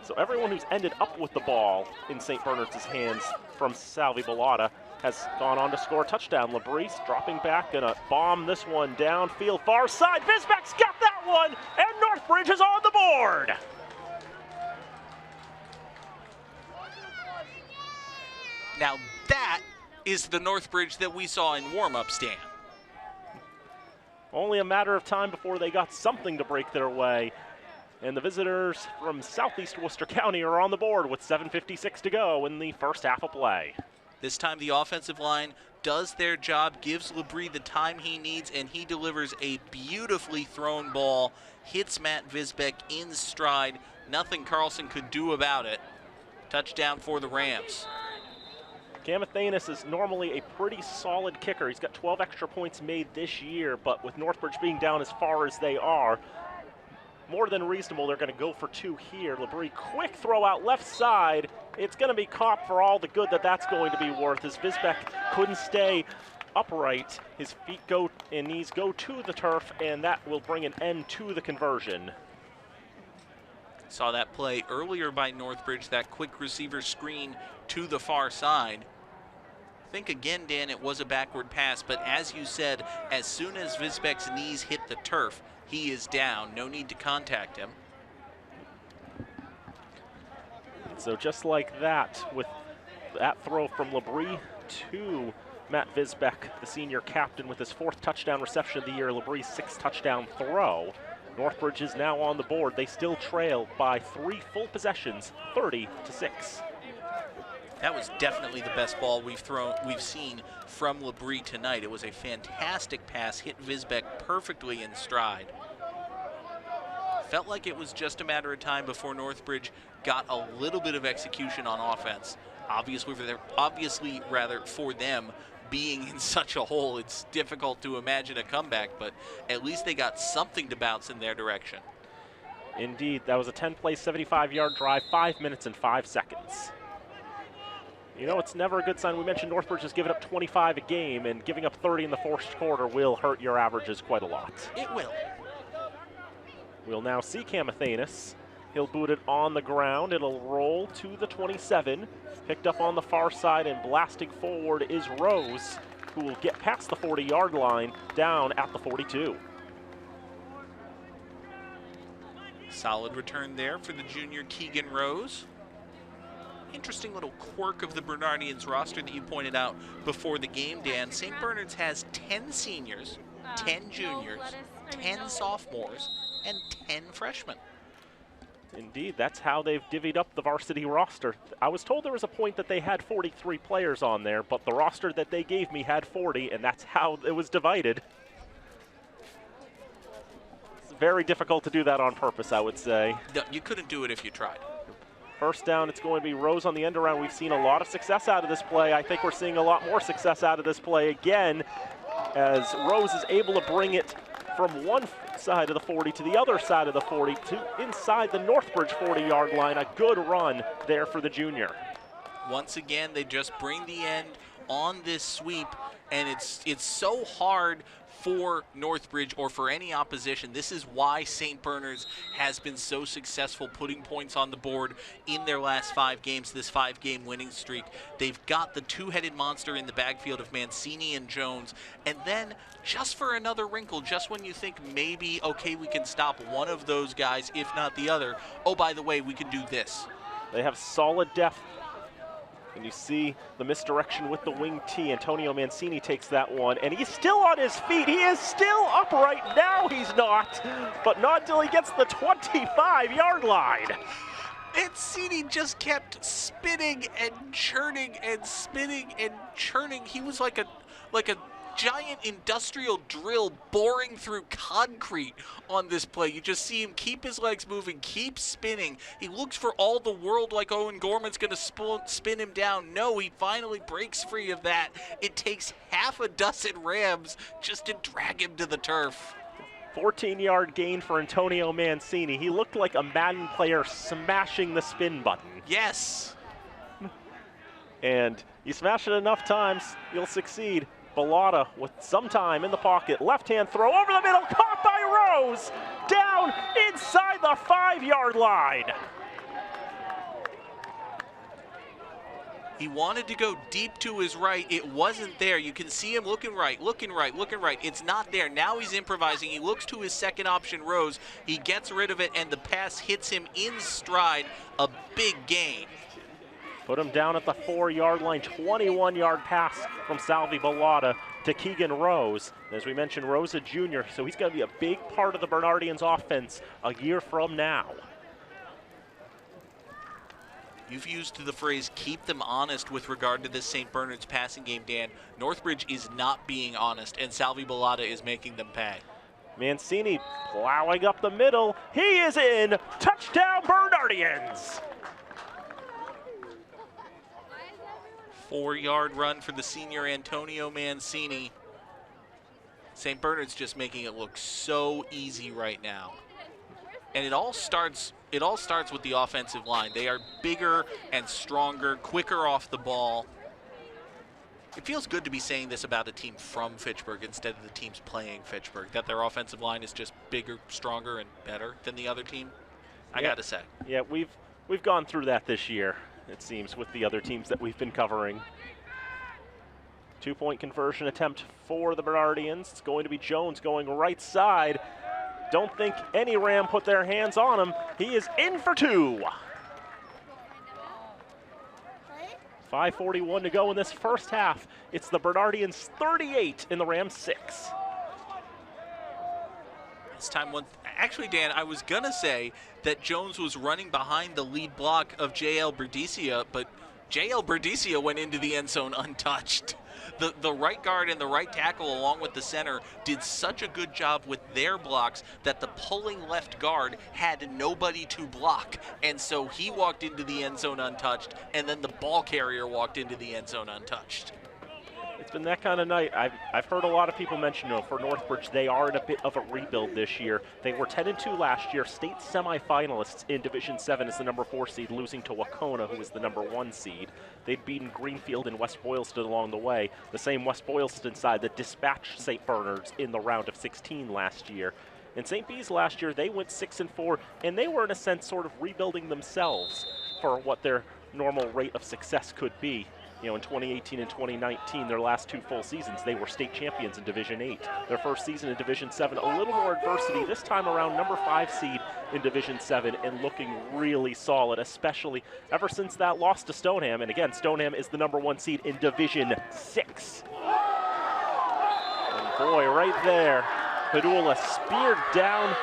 So everyone who's ended up with the ball in St. Bernard's hands from Salvi Bellata has gone on to score a touchdown. Labrie dropping back, gonna bomb this one downfield, far side. Visbeck's got that one, and Northbridge is on the board. Now that is the Northbridge that we saw in warm-up, Stan. Only a matter of time before they got something to break their way. And the visitors from Southeast Worcester County are on the board with 7:56 to go in the first half of play. This time the offensive line does their job, gives Labrie the time he needs, and he delivers a beautifully thrown ball, hits Matt Visbeck in stride. Nothing Carlson could do about it. Touchdown for the Rams. Cam Athanas is normally a pretty solid kicker. He's got 12 extra points made this year, but with Northbridge being down as far as they are, more than reasonable, they're going to go for 2 here. Labrie, quick throw out left side. It's going to be caught for all the good that's going to be worth, as Visbeck couldn't stay upright. His feet go and knees go to the turf, and that will bring an end to the conversion. Saw that play earlier by Northbridge, that quick receiver screen to the far side. I think again, Dan, it was a backward pass, but as you said, as soon as Visbeck's knees hit the turf, he is down. No need to contact him. So just like that, with That throw from Labrie to Matt Visbeck, the senior captain, with his 4th touchdown reception of the year. Labrie's 6th touchdown throw. Northbridge is now on the board. They still trail by 3 full possessions, 30-6. That was definitely the best ball we've seen from Labrie tonight. It was a fantastic pass, hit Visbeck perfectly in stride. Felt like it was just a matter of time before Northbridge got a little bit of execution on offense. Obviously, for them, being in such a hole, it's difficult to imagine a comeback, but at least they got something to bounce in their direction. Indeed, that was a 10-play, 75-yard drive, 5 minutes and 5 seconds. You know, it's never a good sign. We mentioned Northbridge has given up 25 a game, and giving up 30 in the 4th quarter will hurt your averages quite a lot. It will. We'll now see Camathanis. He'll boot it on the ground. It'll roll to the 27. Picked up on the far side and blasting forward is Rose, who will get past the 40-yard line, down at the 42. Solid return there for the junior Keegan Rose. Interesting little quirk of the Bernardians roster that you pointed out before the game, Dan. St. Bernard's has 10 seniors, 10 juniors, 10 sophomores, and 10 freshmen. Indeed, that's how they've divvied up the varsity roster. I was told there was a point that they had 43 players on there, but the roster that they gave me had 40, and that's how it was divided. It's very difficult to do that on purpose, I would say. No, you couldn't do it if you tried. First down, it's going to be Rose on the end around. We've seen a lot of success out of this play. I think we're seeing a lot more success out of this play again, as Rose is able to bring it from one side of the 40 to the other side of the 40 to inside the Northbridge 40-yard line. A good run there for the junior. Once again, they just bring the end on this sweep, and it's so hard for Northbridge or for any opposition. This is why St. Bernard's has been so successful putting points on the board in their last 5 games, this 5-game winning streak. They've got the 2-headed monster in the backfield of Mancini and Jones, and then just for another wrinkle, just when you think maybe, okay, we can stop one of those guys, if not the other, oh, by the way, we can do this. They have solid depth. And you see the misdirection with the wing T. Antonio Mancini takes that one, and he's still on his feet. He is still upright. Now he's not, but not until he gets the 25-yard line. Mancini just kept spinning and churning and spinning and churning. He was like a giant industrial drill boring through concrete on this play. You just see him keep his legs moving, keep spinning. He looks for all the world like Owen Gorman's going to spin him down. No, he finally breaks free of that. It takes half a dozen Rams just to drag him to the turf. 14-yard gain for Antonio Mancini. He looked like a Madden player smashing the spin button. Yes. And you smash it enough times, you'll succeed. Bellotta with some time in the pocket. Left-hand throw over the middle, caught by Rose. Down inside the 5-yard line. He wanted to go deep to his right. It wasn't there. You can see him looking right, looking right, looking right. It's not there. Now he's improvising. He looks to his second option, Rose. He gets rid of it, and the pass hits him in stride. A big gain. Put him down at the 4-yard line. 21-yard pass from Salvi Bellotta to Keegan Rose. As we mentioned, Rose a junior, so he's going to be a big part of the Bernardians' offense a year from now. You've used the phrase, keep them honest with regard to this St. Bernard's passing game, Dan. Northbridge is not being honest, and Salvi Bellotta is making them pay. Mancini plowing up the middle. He is in. Touchdown, Bernardians! 4-yard run for the senior Antonio Mancini. St. Bernard's just making it look so easy right now. And it all starts with the offensive line. They are bigger and stronger, quicker off the ball. It feels good to be saying this about a team from Fitchburg instead of the teams playing Fitchburg, that their offensive line is just bigger, stronger, and better than the other team. I gotta say. Yeah, we've gone through that this year, it seems, with the other teams that we've been covering. 2-point conversion attempt for the Bernardians. It's going to be Jones going right side. Don't think any Ram put their hands on him. He is in for 2. 5:41 to go in this first half. It's the Bernardians 38 and the Rams 6. This time, actually, Dan, I was going to say that Jones was running behind the lead block of J.L. Berdicia, but J.L. Berdicia went into the end zone untouched. The right guard and the right tackle, along with the center, did such a good job with their blocks that the pulling left guard had nobody to block. And so he walked into the end zone untouched, and then the ball carrier walked into the end zone untouched. It's been that kind of night. I've heard a lot of people mention, for Northbridge, they are in a bit of a rebuild this year. They were 10-2 last year, state semifinalists in Division 7 as the number 4 seed, losing to Wacona, who was the number 1 seed. They'd beaten Greenfield and West Boylston along the way, the same West Boylston side that dispatched St. Bernard's in the round of 16 last year. In St. B's last year, they went 6-4, and they were in a sense sort of rebuilding themselves for what their normal rate of success could be. In 2018 and 2019, their last 2 full seasons, they were state champions in Division 8. Their first season in Division 7, a little more adversity, this time around number 5 seed in Division 7 and looking really solid, especially ever since that loss to Stoneham. And again, Stoneham is the number 1 seed in Division 6. And boy, right there, Padula speared down.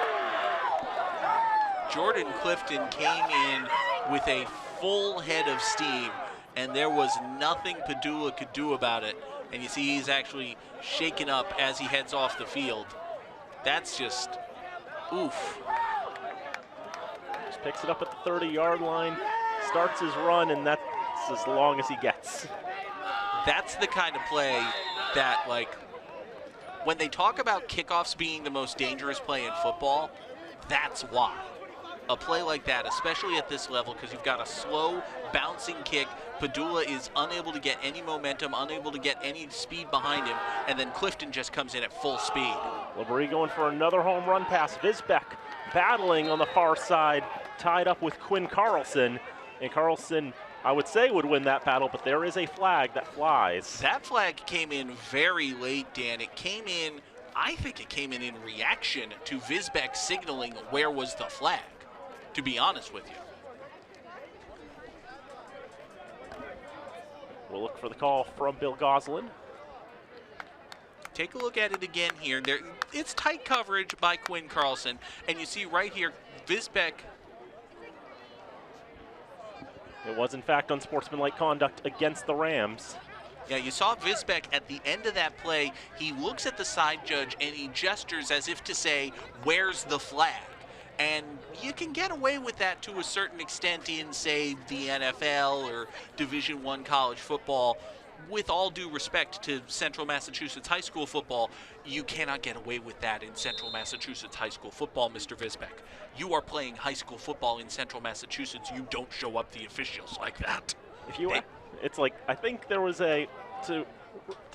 Jordan Clifton came in with a full head of steam, and there was nothing Padula could do about it. And you see he's actually shaken up as he heads off the field. That's just, oof. Just picks it up at the 30-yard line, starts his run, and that's as long as he gets. That's the kind of play that, when they talk about kickoffs being the most dangerous play in football, that's why. A play like that, especially at this level, because you've got a slow, bouncing kick. Padula is unable to get any momentum, unable to get any speed behind him, and then Clifton just comes in at full speed. Labrie going for another home run pass. Visbeck battling on the far side, tied up with Quinn Carlson. And Carlson, I would say, would win that battle, but there is a flag that flies. That flag came in very late, Dan. It came in, I think it came in reaction to Visbeck signaling where was the flag, to be honest with you. We'll look for the call from Bill Goslin. Take a look at it again here. It's tight coverage by Quinn Carlson, and you see right here, Visbeck. It was, in fact, unsportsmanlike conduct against the Rams. Yeah, you saw Visbeck at the end of that play. He looks at the side judge, and he gestures as if to say, where's the flag? And you can get away with that to a certain extent in, say, the NFL or Division I college football. With all due respect to Central Massachusetts high school football, you cannot get away with that in Central Massachusetts high school football, Mr. Visbeck. You are playing high school football in Central Massachusetts. You don't show up the officials like that. It's like, I think there was to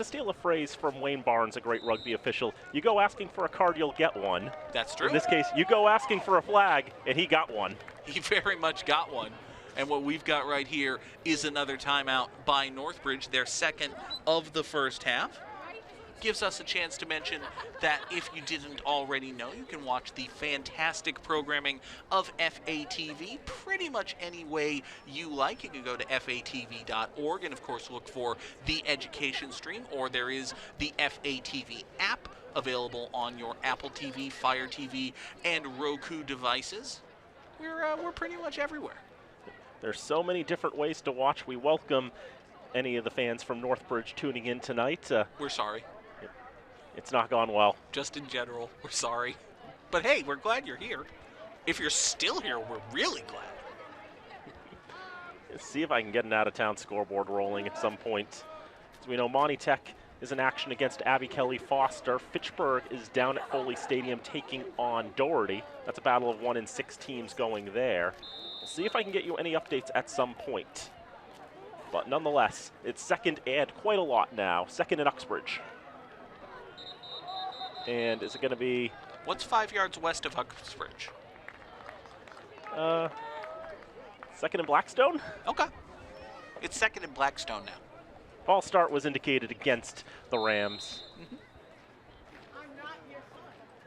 steal a phrase from Wayne Barnes, a great rugby official, you go asking for a card, you'll get one. That's true. In this case, you go asking for a flag, and he got one. He very much got one. And what we've got right here is another timeout by Northbridge, their second of the first half. Gives us a chance to mention that if you didn't already know, you can watch the fantastic programming of FATV pretty much any way you like. You can go to fatv.org and, of course, look for the education stream, or there is the FATV app available on your Apple TV, Fire TV, and Roku devices. We're pretty much everywhere. There's so many different ways to watch. We welcome any of the fans from Northbridge tuning in tonight. We're sorry. It's not gone well. Just in general, we're sorry. But hey, we're glad you're here. If you're still here, we're really glad. Let's see if I can get an out-of-town scoreboard rolling at some point. As we know, Monty Tech is in action against Abby Kelly Foster. Fitchburg is down at Foley Stadium taking on Doherty. That's a battle of 1 in 6 teams going there. We'll see if I can get you any updates at some point. But nonetheless, it's second and quite a lot now. Second in Uxbridge. And is it going to be... What's 5 yards west of Uxbridge? Second in Blackstone? Okay. It's second in Blackstone now. False start was indicated against the Rams.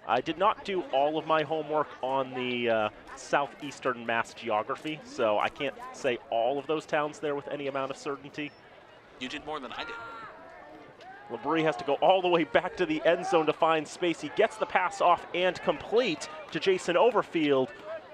I did not do all of my homework on the southeastern Mass geography, so I can't say all of those towns there with any amount of certainty. You did more than I did. Labrie has to go all the way back to the end zone to find space. He gets the pass off and complete to Jason Overfield,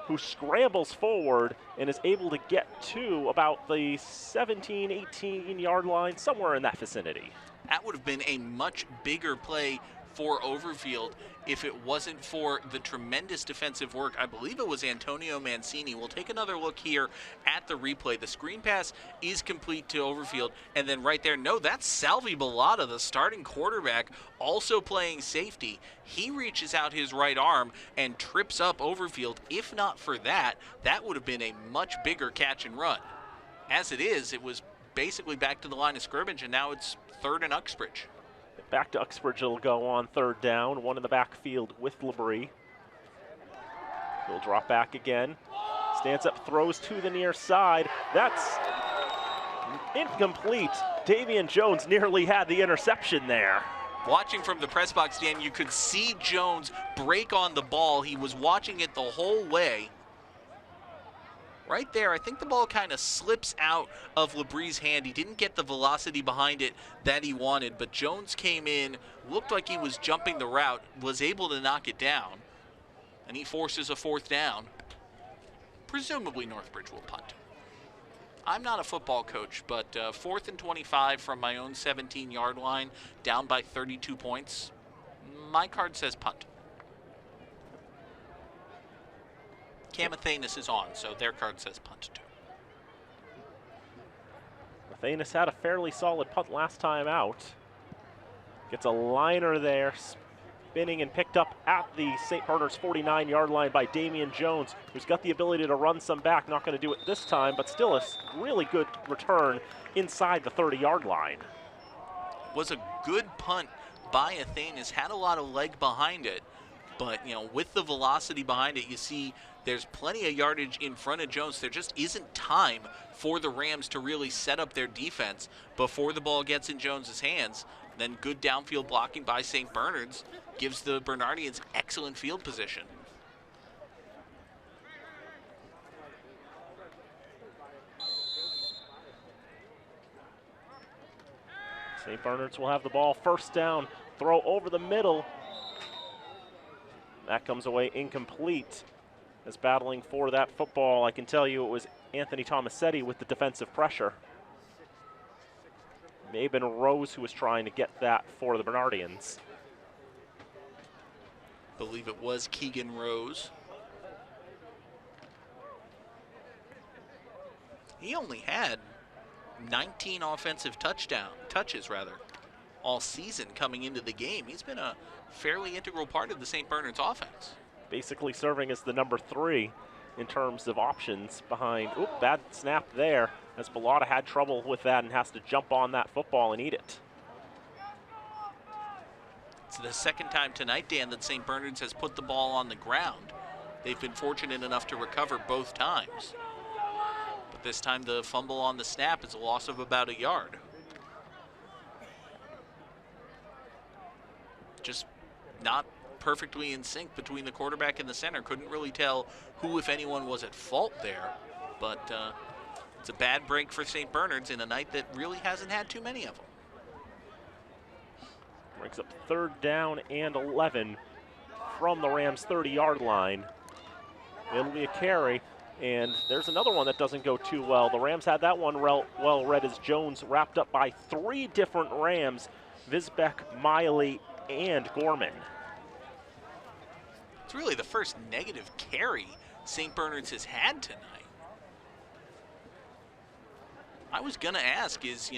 who scrambles forward and is able to get to about the 17, 18-yard line, somewhere in that vicinity. That would have been a much bigger play for Overfield if it wasn't for the tremendous defensive work. I believe it was Antonio Mancini. We'll take another look here at the replay. The screen pass is complete to Overfield, and then right there, no, that's Salvi Bellata, the starting quarterback, also playing safety. He reaches out his right arm and trips up Overfield. If not for that, that would have been a much bigger catch and run. As it is, it was basically back to the line of scrimmage, and now it's 3rd and Uxbridge. Back to Uxbridge, it'll go on 3rd down, one in the backfield with Labrie. He'll drop back again, stands up, throws to the near side. That's incomplete. Davian Jones nearly had the interception there. Watching from the press box, Dan, you could see Jones break on the ball. He was watching it the whole way. Right there, I think the ball kind of slips out of Labrie's hand. He didn't get the velocity behind it that he wanted, but Jones came in, looked like he was jumping the route, was able to knock it down, and he forces a 4th down. Presumably Northbridge will punt. I'm not a football coach, but 4th and 25 from my own 17-yard line, down by 32 points. My card says punt. Cam Athanas is on, so their card says punt too. Athanas had a fairly solid punt last time out. Gets a liner there, spinning and picked up at the St. Bernard's 49-yard line by Damian Jones, who's got the ability to run some back. Not going to do it this time, but still a really good return inside the 30-yard line. Was a good punt by Athanas, had a lot of leg behind it, but with the velocity behind it, you see there's plenty of yardage in front of Jones. There just isn't time for the Rams to really set up their defense before the ball gets in Jones's hands. Then good downfield blocking by St. Bernard's gives the Bernardians excellent field position. St. Bernard's will have the ball, 1st down, throw over the middle. That comes away incomplete. As battling for that football, I can tell you it was Anthony Tomasetti with the defensive pressure. It may have been Rose who was trying to get that for the Bernardians. Believe it was Keegan Rose. He only had 19 offensive touches all season coming into the game. He's been a fairly integral part of the St. Bernard's offense. Basically serving as the number 3 in terms of options behind. Oop, bad snap there, as Bellata had trouble with that and has to jump on that football and eat it. It's the 2nd time tonight, Dan, that St. Bernard's has put the ball on the ground. They've been fortunate enough to recover both times. But this time the fumble on the snap is a loss of about a yard. Just not perfectly in sync between the quarterback and the center. Couldn't really tell who, if anyone, was at fault there. But it's a bad break for St. Bernard's in a night that really hasn't had too many of them. Brings up 3rd down and 11 from the Rams' 30-yard line. It'll be a carry, and there's another one that doesn't go too well. The Rams had that one well read as Jones wrapped up by 3 different Rams, Visbeck, Miley, and Gorman. It's really the first negative carry St. Bernard's has had tonight. I was going to ask, is,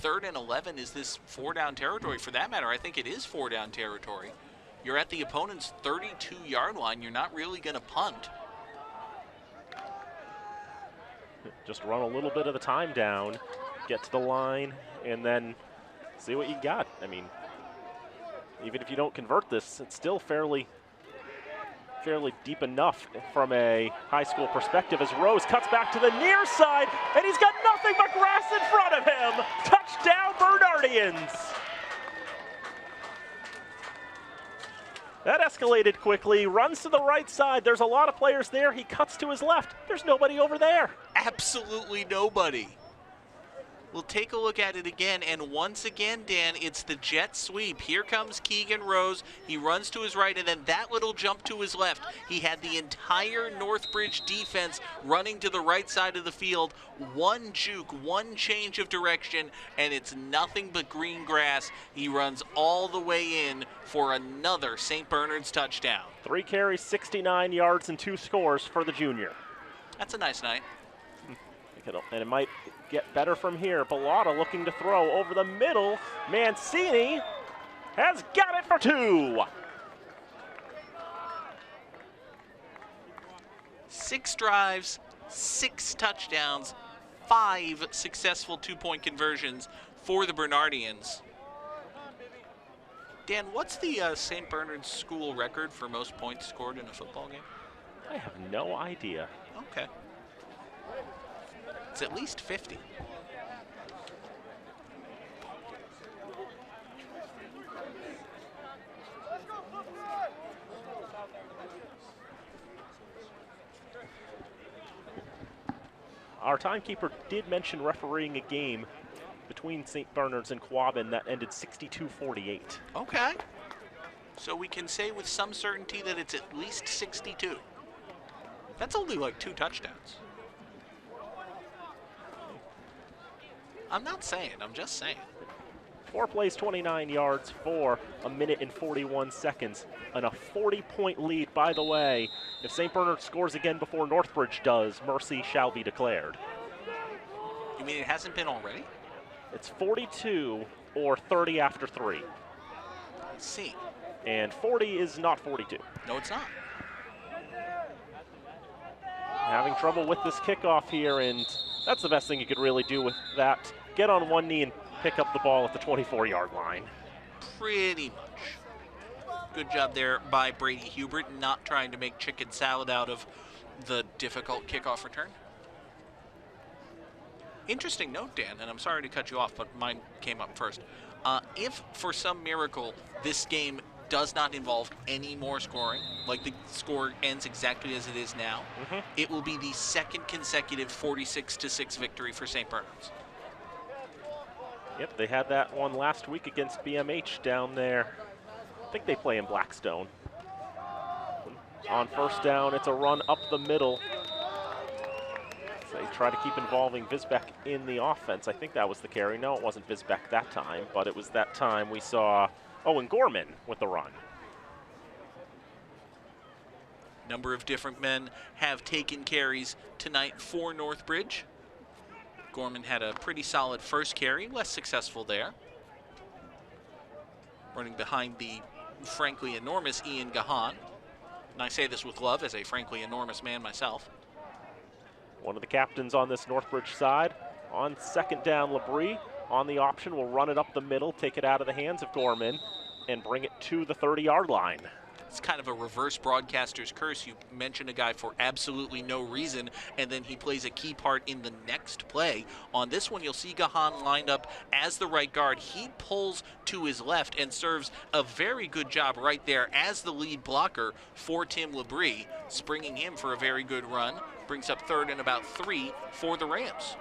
3rd and 11, is this 4-down territory? For that matter, I think it is 4-down territory. You're at the opponent's 32-yard line. You're not really going to punt. Just run a little bit of the time down, get to the line, and then see what you got. I mean, even if you don't convert this, it's still fairly deep enough from a high school perspective as Rose cuts back to the near side, and he's got nothing but grass in front of him. Touchdown, Bernardians. That escalated quickly, runs to the right side. There's a lot of players there. He cuts to his left. There's nobody over there. Absolutely nobody. We'll take a look at it again, and once again, Dan, it's the jet sweep. Here comes Keegan Rose. He runs to his right, and then that little jump to his left. He had the entire Northbridge defense running to the right side of the field. One juke, one change of direction, and it's nothing but green grass. He runs all the way in for another St. Bernard's touchdown. 3 carries, 69 yards, and 2 scores for the junior. That's a nice night. And it might get better from here. Bellotta looking to throw over the middle. Mancini has got it for 2. 6 drives, 6 touchdowns, 5 successful 2-point conversions for the Bernardians. Dan, what's the St. Bernard's school record for most points scored in a football game? I have no idea. Okay. It's at least 50. Our timekeeper did mention refereeing a game between St. Bernard's and Quabbin that ended 62-48. Okay. So we can say with some certainty that it's at least 62. That's only like 2 touchdowns. I'm not saying, I'm just saying. 4 plays, 29 yards for a minute and 41 seconds. And a 40-point lead, by the way. If St. Bernard scores again before Northbridge does, mercy shall be declared. You mean it hasn't been already? It's 42 or 30 after 3. Let's see. And 40 is not 42. No, it's not. Having trouble with this kickoff here, and that's the best thing you could really do with that. Get on one knee and pick up the ball at the 24-yard line. Pretty much. Good job there by Brady Hubert, not trying to make chicken salad out of the difficult kickoff return. Interesting note, Dan, and I'm sorry to cut you off, but mine came up first. If, for some miracle, this game does not involve any more scoring, like the score ends exactly as it is now, it will be the second consecutive 46-6 victory for St. Bernard's. Yep, they had that one last week against BMH down there. I think they play in Blackstone. On first down, it's a run up the middle. So they try to keep involving Visbeck in the offense. I think that was the carry. No, it wasn't Visbeck that time, but it was that time we saw Owen Gorman with the run. Number of different men have taken carries tonight for Northbridge. Gorman had a pretty solid first carry, less successful there. Running behind the frankly enormous Ian Gahan. And I say this with love as a frankly enormous man myself. One of the captains on this Northbridge side. On second down, Labrie on the option will run it up the middle, take it out of the hands of Gorman, and bring it to the 30-yard line. It's kind of a reverse broadcaster's curse. You mention a guy for absolutely no reason, and then he plays a key part in the next play. On this one, you'll see Gahan lined up as the right guard. He pulls to his left and serves a very good job right there as the lead blocker for Tim Labrie, springing him for a very good run. Brings up third and about 3 for the Rams.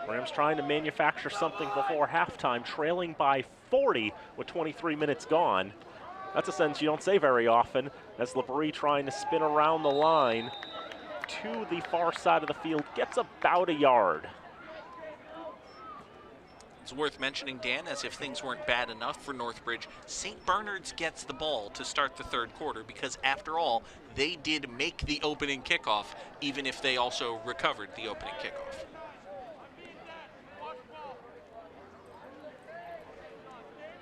Rams trying to manufacture something before halftime, trailing by 40 with 23 minutes gone. That's a sentence you don't say very often, as Labrie trying to spin around the line to the far side of the field, gets about a yard. It's worth mentioning, Dan, as if things weren't bad enough for Northbridge, St. Bernard's gets the ball to start the third quarter because, after all, they did make the opening kickoff, even if they also recovered the opening kickoff.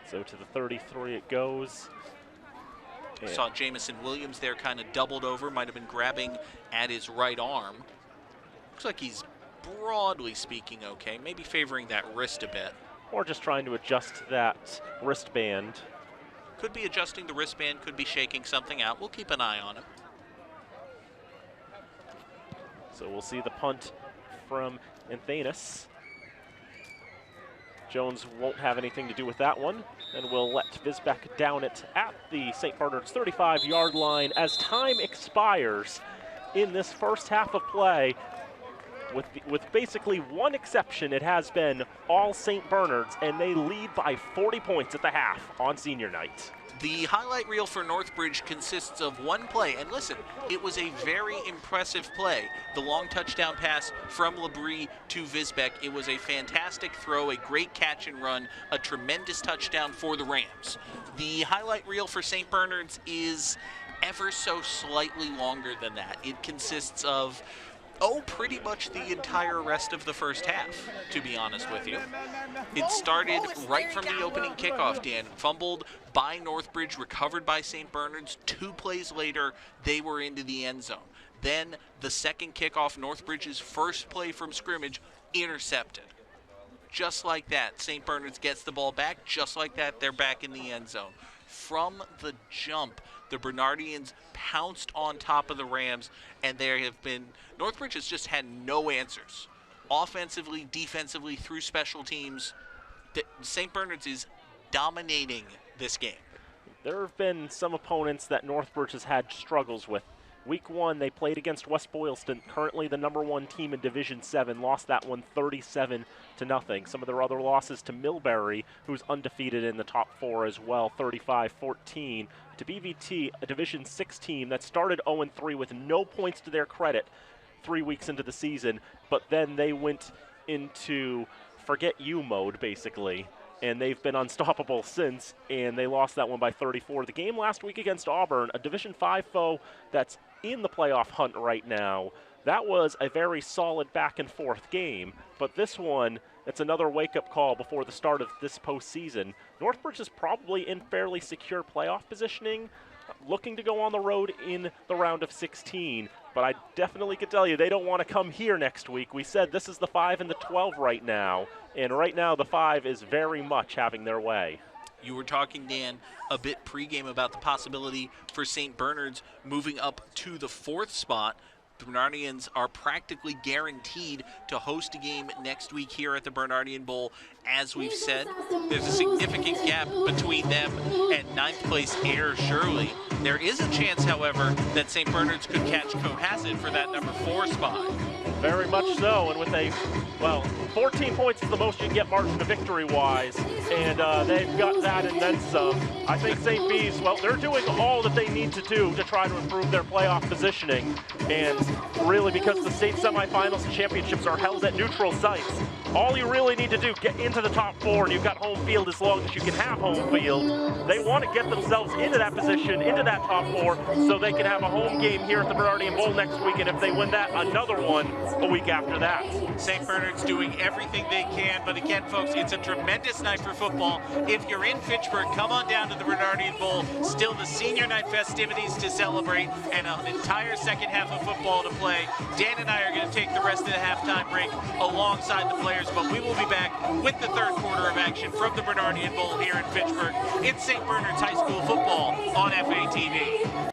So to the 33 it goes. Saw Jamison Williams there kind of doubled over, might have been grabbing at his right arm. Looks like he's, broadly speaking, okay, maybe favoring that wrist a bit. Or just trying to adjust that wristband. Could be adjusting the wristband, could be shaking something out. We'll keep an eye on him. So we'll see the punt from Anthanas. Jones won't have anything to do with that one, and we'll let Visbeck down it at the St. Bernard's 35-yard line as time expires in this first half of play. With basically one exception, it has been all St. Bernard's, and they lead by 40 points at the half on senior night. The highlight reel for Northbridge consists of one play, and listen, it was a very impressive play. The long touchdown pass from Labrie to Visbeck. It was a fantastic throw, a great catch and run, a tremendous touchdown for the Rams. The highlight reel for St. Bernard's is ever so slightly longer than that. It consists of pretty much the entire rest of the first half, to be honest with you. It started right from the opening kickoff, Dan. Fumbled by Northbridge, recovered by St. Bernard's. 2 plays later, they were into the end zone. Then the second kickoff, Northbridge's first play from scrimmage, intercepted. Just like that, St. Bernard's gets the ball back. Just like that, they're back in the end zone. From the jump, the Bernardians pounced on top of the Rams, and there have been, Northbridge has just had no answers. Offensively, defensively, through special teams, St. Bernard's is dominating this game. There have been some opponents that Northbridge has had struggles with. Week 1, they played against West Boylston, currently the #1 team in Division 7, lost that one 37-0. Some of their other losses to Millbury, who's undefeated in the top 4 as well, 35-14. To BVT, a Division 6 team that started 0-3 with no points to their credit 3 weeks into the season, but then they went into forget you mode, basically. And they've been unstoppable since, and they lost that one by 34. The game last week against Auburn, a Division 5 foe that's in the playoff hunt right now, that was a very solid back-and-forth game. But this one, it's another wake-up call before the start of this postseason. Northbridge is probably in fairly secure playoff positioning, looking to go on the road in the round of 16. But I definitely can tell you they don't want to come here next week. We said this is the 5 and the 12 right now. And right now, the 5 is very much having their way. You were talking, Dan, a bit pregame about the possibility for St. Bernard's moving up to the 4th spot. The Bernardians are practically guaranteed to host a game next week here at the Bernardian Bowl. As we've said, there's a significant gap between them and 9th place Air Shirley. There is a chance, however, that St. Bernard's could catch Cohasset for that number 4 spot. Very much so, and with 14 points is the most you can get margin of victory-wise, and they've got that and then some. I think St. B's, they're doing all that they need to do to try to improve their playoff positioning, and really because the state semifinals and championships are held at neutral sites, all you really need to do, get into the top 4, and you've got home field as long as you can have home field. They want to get themselves into that position, into that top 4, so they can have a home game here at the Bernardian Bowl next week, and if they win that, another one a week after that. St. Bernard's doing everything they can, but again, folks, it's a tremendous night for football. If you're in Fitchburg, come on down to the Bernardian Bowl. Still the senior night festivities to celebrate and an entire second half of football to play. Dan and I are going to take the rest of the halftime break alongside the players, but we will be back with the 3rd quarter of action from the Bernardian Bowl here in Fitchburg. It's St. Bernard's High School football on FATV.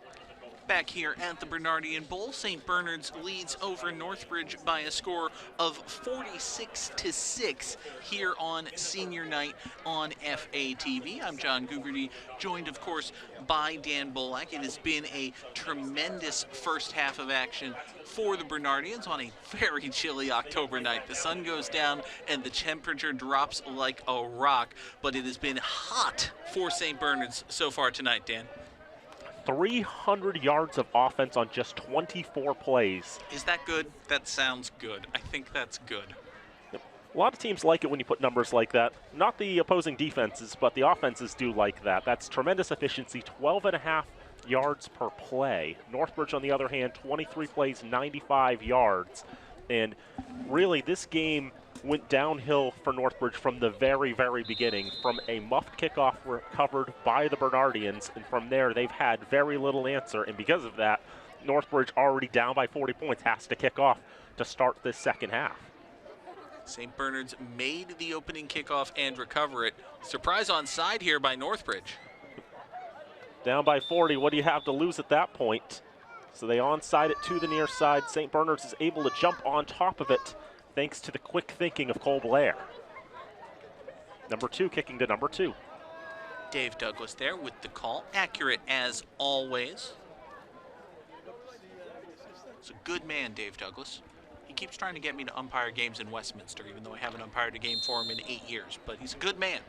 Back here at the Bernardian Bowl, St. Bernard's leads over Northbridge by a score of 46-6 here on senior night on FATV. I'm John Gugerty, joined, of course, by Dan Bolak. It has been a tremendous first half of action for the Bernardians on a very chilly October night. The sun goes down and the temperature drops like a rock, but it has been hot for St. Bernard's so far tonight, Dan. 300 yards of offense on just 24 plays. Is that good? That sounds good. I think that's good. Yep. A lot of teams like it when you put numbers like that. Not the opposing defenses, but the offenses do like that. That's tremendous efficiency, 12.5 yards per play. Northbridge, on the other hand, 23 plays, 95 yards. And really, this game went downhill for Northbridge from the very, very beginning, from a muffed kickoff recovered by the Bernardians, and from there they've had very little answer, and because of that, Northbridge, already down by 40 points, has to kick off to start this second half. St. Bernard's made the opening kickoff and recover it. Surprise onside here by Northbridge. Down by 40, what do you have to lose at that point? So they onside it to the near side. St. Bernard's is able to jump on top of it, thanks to the quick thinking of Cole Blair. Number 2 kicking to number 2. Dave Douglas there with the call. Accurate as always. It's a good man, Dave Douglas. He keeps trying to get me to umpire games in Westminster, even though I haven't umpired a game for him in 8 years. But he's a good man.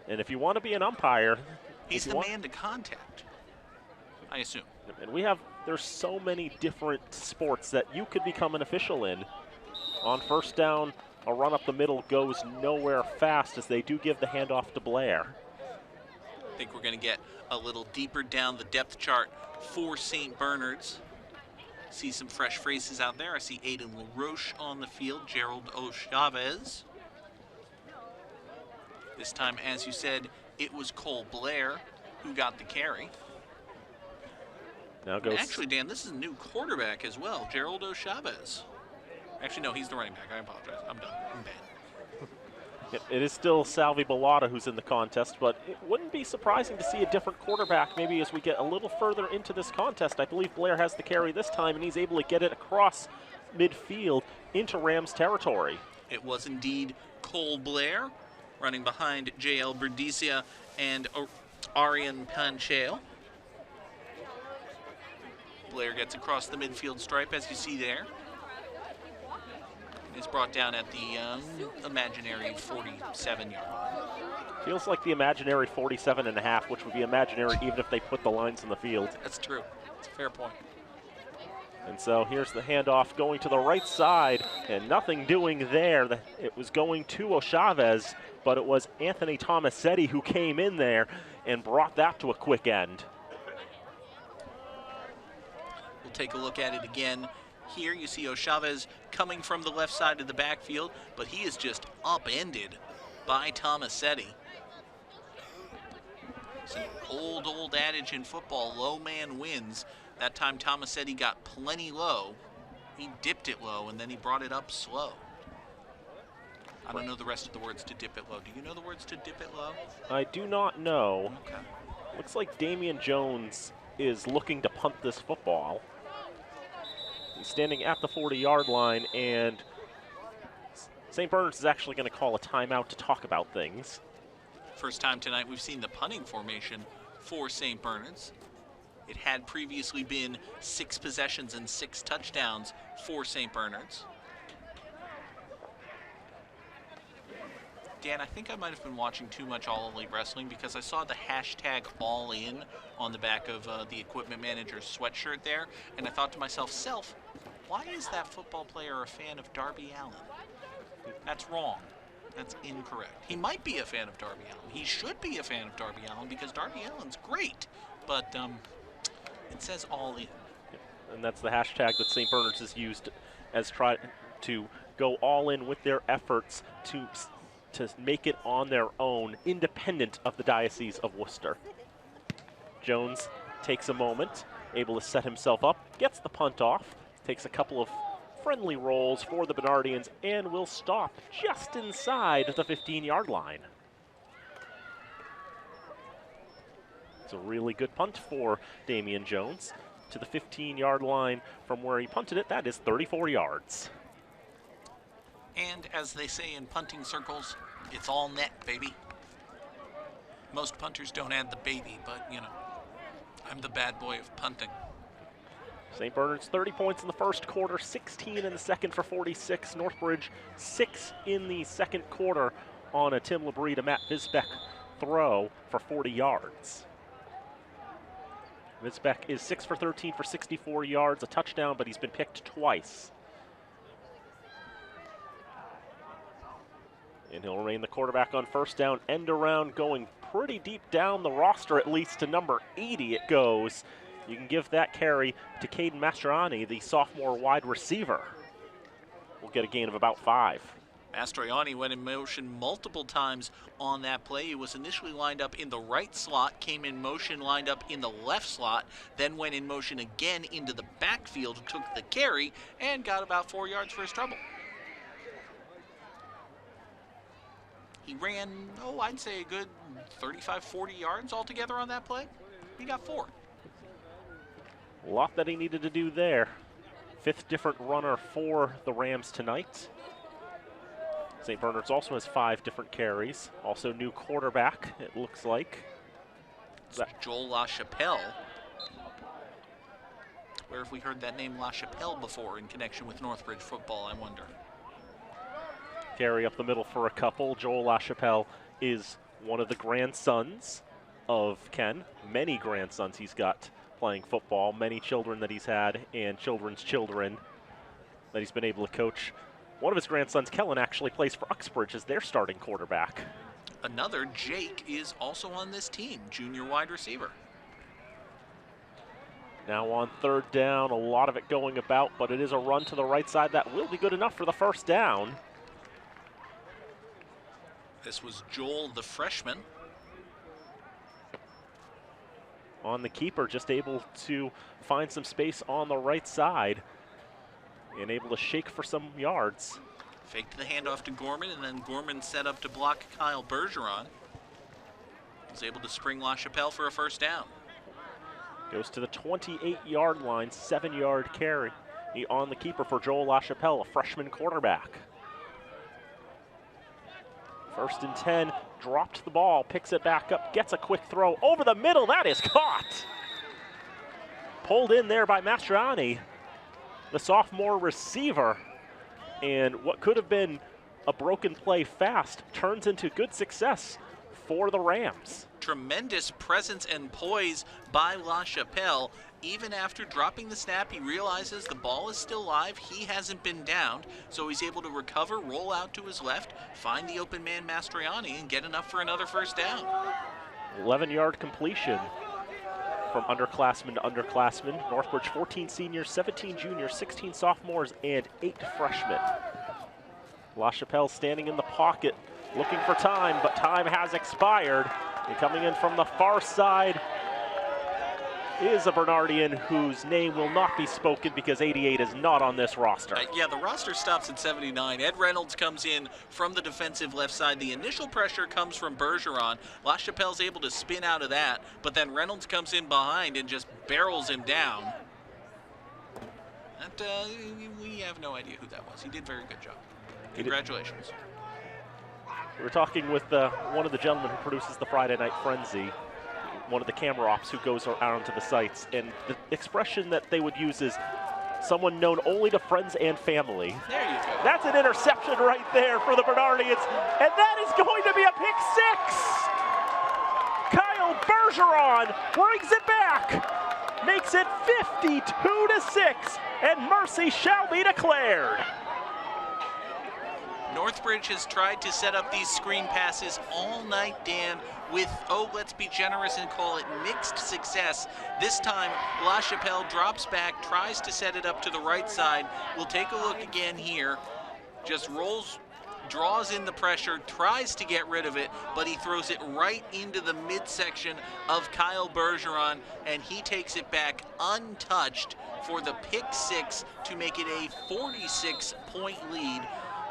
And if you want to be an umpire, he's the man to contact, I assume. And there's so many different sports that you could become an official in. On first down, a run up the middle goes nowhere fast as they do give the handoff to Blair. I think we're going to get a little deeper down the depth chart for St. Bernard's. See some fresh faces out there. I see Aiden LaRoche on the field, Gerald O'Chavez. This time, as you said, it was Cole Blair who got the carry. Now goes. Actually, Dan, this is a new quarterback as well, Gerald O'Chavez. Actually, no, he's the running back. I apologize. I'm done. I'm bad. It is still Salvi Bellata who's in the contest, but it wouldn't be surprising to see a different quarterback maybe as we get a little further into this contest. I believe Blair has the carry this time, and he's able to get it across midfield into Rams territory. It was indeed Cole Blair running behind J.L. Berdicia and Arian Pancheo. Blair gets across the midfield stripe, as you see there. Is brought down at the imaginary 47-yard line. Feels like the imaginary 47.5, which would be imaginary even if they put the lines in the field. That's true. That's a fair point. And so here's the handoff going to the right side, and nothing doing there. It was going to O'Chavez, but it was Anthony Tomasetti who came in there and brought that to a quick end. We'll take a look at it again. Here you see O'Chavez coming from the left side of the backfield, but he is just upended by Tomasetti. It's an old adage in football, low man wins. That time Tomasetti got plenty low. He dipped it low, and then he brought it up slow. I don't know the rest of the words to dip it low. Do you know the words to dip it low? I do not know. Okay. Looks like Damian Jones is looking to punt this football. He's standing at the 40-yard line, and St. Bernard's is actually going to call a timeout to talk about things. First time tonight we've seen the punting formation for St. Bernard's. It had previously been 6 possessions and 6 touchdowns for St. Bernard's. Dan, I think I might have been watching too much All Elite Wrestling because I saw the hashtag All In on the back of the equipment manager's sweatshirt there, and I thought to myself, why is that football player a fan of Darby Allin? That's wrong. That's incorrect. He might be a fan of Darby Allin. He should be a fan of Darby Allin because Darby Allin's great, but it says All In. And that's the hashtag that St. Bernard's has used as try to go all in with their efforts to make it on their own, independent of the Diocese of Worcester. Jones takes a moment, able to set himself up, gets the punt off, takes a couple of friendly rolls for the Bernardians, and will stop just inside the 15-yard line. It's a really good punt for Damian Jones to the 15-yard line from where he punted it. That is 34 yards. And as they say in punting circles, it's all net, baby. Most punters don't add the baby, but, you know, I'm the bad boy of punting. St. Bernard's 30 points in the first quarter, 16 in the second for 46. Northbridge 6 in the second quarter on a Tim Labrie to Matt Visbeck throw for 40 yards. Visbeck is 6 for 13 for 64 yards, a touchdown, but he's been picked twice. And he'll remain the quarterback on first down, end around, going pretty deep down the roster, at least to number 80 it goes. You can give that carry to Caden Mastroianni, the sophomore wide receiver. We'll get a gain of about 5. Mastroianni went in motion multiple times on that play. He was initially lined up in the right slot, came in motion, lined up in the left slot, then went in motion again into the backfield, took the carry, and got about 4 yards for his trouble. He ran, I'd say a good 35, 40 yards altogether on that play. He got 4. A lot that he needed to do there. 5th different runner for the Rams tonight. St. Bernard's also has 5 different carries. Also new quarterback, it looks like. Joel LaChapelle. Where have we heard that name LaChapelle before in connection with Northbridge football, I wonder? Carry up the middle for a couple. Joel LaChapelle is one of the grandsons of Ken. Many grandsons he's got playing football, many children that he's had, and children's children that he's been able to coach. One of his grandsons, Kellen, actually plays for Uxbridge as their starting quarterback. Another, Jake, is also on this team, junior wide receiver. Now on 3rd down, a lot of it going about, but it is a run to the right side that will be good enough for the first down. This was Joel, the freshman. On the keeper, just able to find some space on the right side and able to shake for some yards. Faked the handoff to Gorman, and then Gorman set up to block Kyle Bergeron. Was able to spring LaChapelle for a first down. Goes to the 28-yard line, 7-yard carry on the keeper for Joel LaChapelle, a freshman quarterback. 1st and 10, dropped the ball, picks it back up, gets a quick throw over the middle. That is caught. Pulled in there by Mastriani, the sophomore receiver. And what could have been a broken play fast turns into good success for the Rams. Tremendous presence and poise by LaChapelle. Even after dropping the snap, he realizes the ball is still live. He hasn't been downed, so he's able to recover, roll out to his left, find the open man Mastriani, and get enough for another first down. 11-yard completion from underclassmen to underclassmen. Northbridge 14 seniors, 17 juniors, 16 sophomores, and 8 freshmen. LaChapelle standing in the pocket, looking for time, but time has expired. And coming in from the far side is a Bernardian whose name will not be spoken because 88 is not on this roster. Yeah, the roster stops at 79. Ed Reynolds comes in from the defensive left side. The initial pressure comes from Bergeron. LaChapelle's able to spin out of that, but then Reynolds comes in behind and just barrels him down. We have no idea who that was. He did a very good job. Congratulations. We were talking with one of the gentlemen who produces the Friday Night Frenzy, one of the camera ops who goes around to the sites, and the expression that they would use is someone known only to friends and family. There you go. That's an interception right there for the Bernardians, and that is going to be a pick 6. Kyle Bergeron brings it back, makes it 52-6, and mercy shall be declared. Northbridge has tried to set up these screen passes all night, Dan, with, let's be generous and call it mixed success. This time, LaChapelle drops back, tries to set it up to the right side. We'll take a look again here. Just rolls, draws in the pressure, tries to get rid of it, but he throws it right into the midsection of Kyle Bergeron, and he takes it back untouched for the pick 6 to make it a 46-point lead.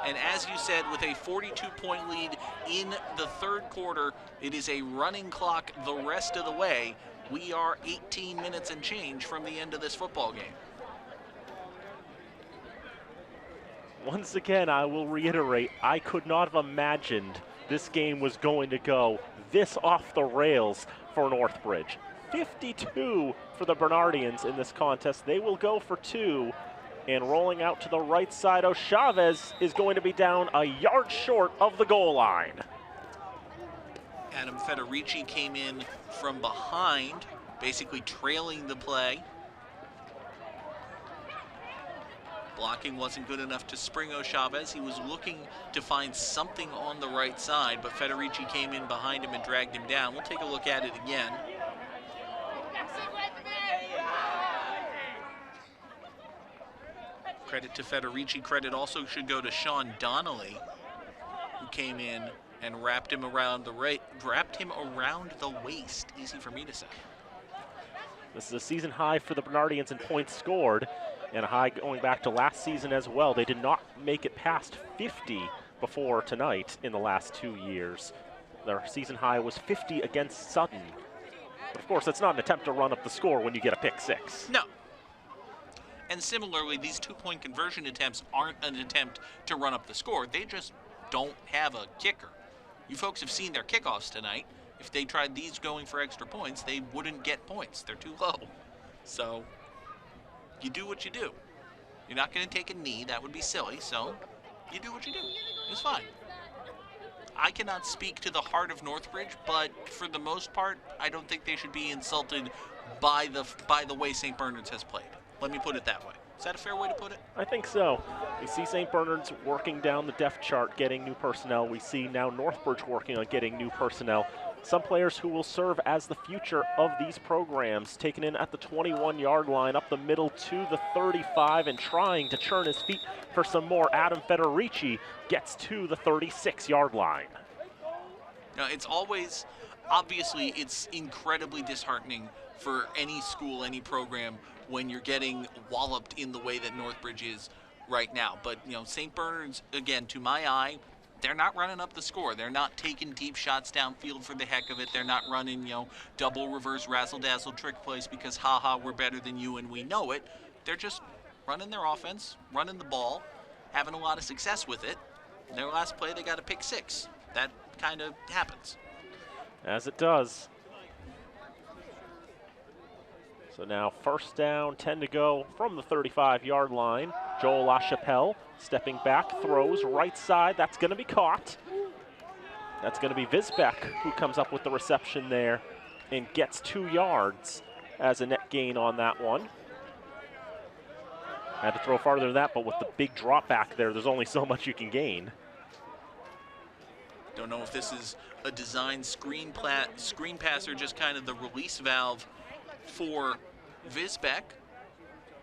And as you said, with a 42-point lead in the 3rd quarter, it is a running clock the rest of the way. We are 18 minutes and change from the end of this football game. Once again, I will reiterate, I could not have imagined this game was going to go this off the rails for Northbridge. 52 for the Bernardians in this contest. They will go for 2. And rolling out to the right side, Chavez is going to be down a yard short of the goal line. Adam Federici came in from behind, basically trailing the play. Blocking wasn't good enough to spring Chavez. He was looking to find something on the right side, but Federici came in behind him and dragged him down. We'll take a look at it again. Credit to Federici. Credit also should go to Sean Donnelly, who came in and wrapped him around the waist. Easy for me to say. This is a season high for the Bernardians in points scored, and a high going back to last season as well. They did not make it past 50 before tonight in the last 2 years. Their season high was 50 against Sutton. But of course, that's not an attempt to run up the score when you get a pick 6. No. And similarly, these 2-point conversion attempts aren't an attempt to run up the score. They just don't have a kicker. You folks have seen their kickoffs tonight. If they tried these going for extra points, they wouldn't get points. They're too low. So you do what you do. You're not going to take a knee. That would be silly. So you do what you do. It's fine. I cannot speak to the heart of Northbridge, but for the most part, I don't think they should be insulted by the way St. Bernard's has played. Let me put it that way. Is that a fair way to put it? I think so. We see St. Bernard's working down the depth chart, getting new personnel. We see now Northbridge working on getting new personnel. Some players who will serve as the future of these programs, taken in at the 21-yard line, up the middle to the 35, and trying to churn his feet for some more. Adam Federici gets to the 36-yard line. Now, it's always, obviously, it's incredibly disheartening for any school, any program, when you're getting walloped in the way that Northbridge is right now. But, you know, St. Bernard's, again, to my eye, they're not running up the score. They're not taking deep shots downfield for the heck of it. They're not running, you know, double reverse razzle-dazzle trick plays because, haha, we're better than you and we know it. They're just running their offense, running the ball, having a lot of success with it. In their last play, they got a pick six. That kind of happens. As it does. So now first down, 10 to go from the 35-yard line. Joel LaChapelle stepping back, throws right side. That's going to be caught. That's going to be Visbeck who comes up with the reception there and gets 2 yards as a net gain on that one. Had to throw farther than that, but with the big drop back there's only so much you can gain. Don't know if this is a design screen pass or just kind of the release valve for Visbeck.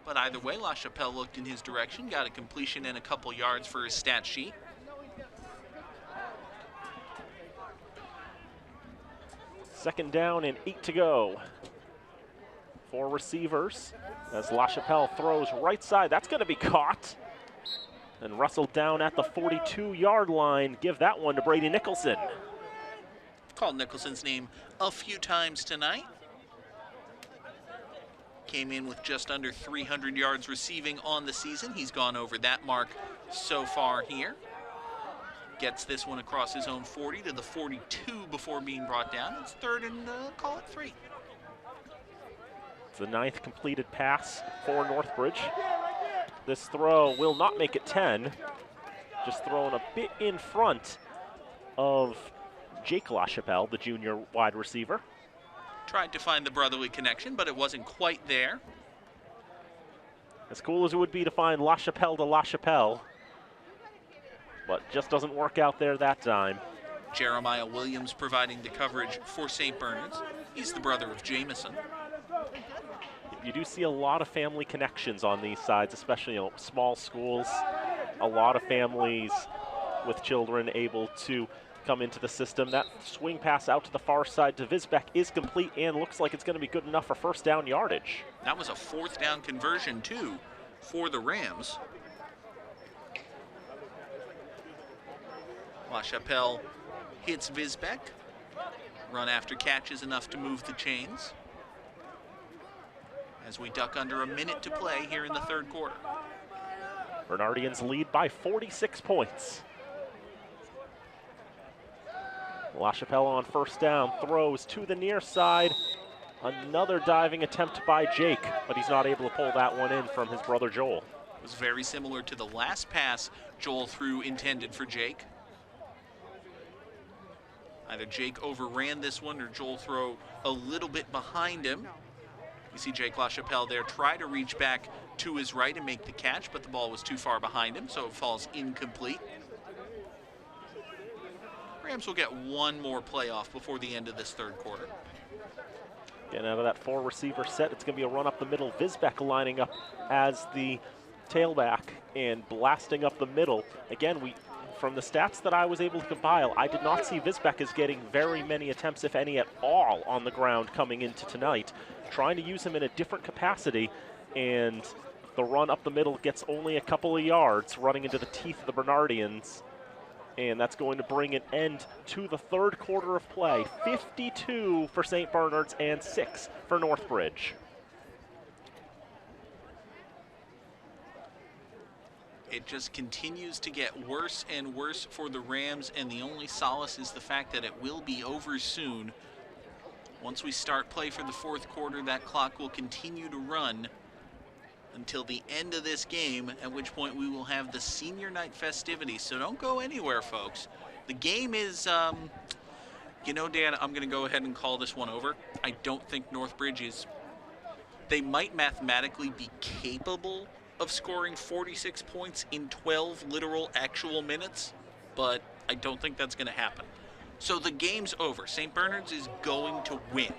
But either way, LaChapelle looked in his direction, got a completion and a couple yards for his stat sheet. Second down and 8 to go. 4 receivers as LaChapelle throws right side. That's going to be caught and wrestled down at the 42-yard line. Give that one to Brady Nicholson. Called Nicholson's name a few times tonight. Came in with just under 300 yards receiving on the season. He's gone over that mark so far here. Gets this one across his own 40 to the 42 before being brought down. It's third and call it 3. It's the 9th completed pass for Northbridge. This throw will not make it 10. Just throwing a bit in front of Jake LaChapelle, the junior wide receiver. Tried to find the brotherly connection, but it wasn't quite there. As cool as it would be to find LaChapelle to LaChapelle, but just doesn't work out there that time. Jeremiah Williams providing the coverage for St. Bernard's. He's the brother of Jameson. You do see a lot of family connections on these sides, especially, you know, small schools. A lot of families with children able to come into the system. That swing pass out to the far side to Visbeck is complete and looks like it's going to be good enough for first down yardage. That was a 4th down conversion, too, for the Rams. LaChapelle hits Visbeck. Run after catch is enough to move the chains. As we duck under a minute to play here in the 3rd quarter. Bernardians lead by 46 points. LaChapelle on first down, throws to the near side. Another diving attempt by Jake, but he's not able to pull that one in from his brother Joel. It was very similar to the last pass Joel threw intended for Jake. Either Jake overran this one or Joel threw a little bit behind him. You see Jake LaChapelle there try to reach back to his right and make the catch, but the ball was too far behind him, so it falls incomplete. Rams will get one more playoff before the end of this 3rd quarter. Getting out of that 4 receiver set, it's going to be a run up the middle. Visbeck lining up as the tailback and blasting up the middle. Again, from the stats that I was able to compile, I did not see Visbeck as getting very many attempts, if any at all, on the ground coming into tonight. Trying to use him in a different capacity, and the run up the middle gets only a couple of yards, running into the teeth of the Bernardians. And that's going to bring an end to the 3rd quarter of play. 52 for St. Bernard's and 6 for Northbridge. It just continues to get worse and worse for the Rams, and the only solace is the fact that it will be over soon. Once we start play for the fourth quarter, that clock will continue to run until the end of this game, at which point we will have the senior night festivities. So don't go anywhere, folks. The game is, you know, Dan, I'm going to go ahead and call this one over. I don't think Northbridge is, they might mathematically be capable of scoring 46 points in 12 literal actual minutes, but I don't think that's going to happen. So the game's over. St. Bernard's is going to win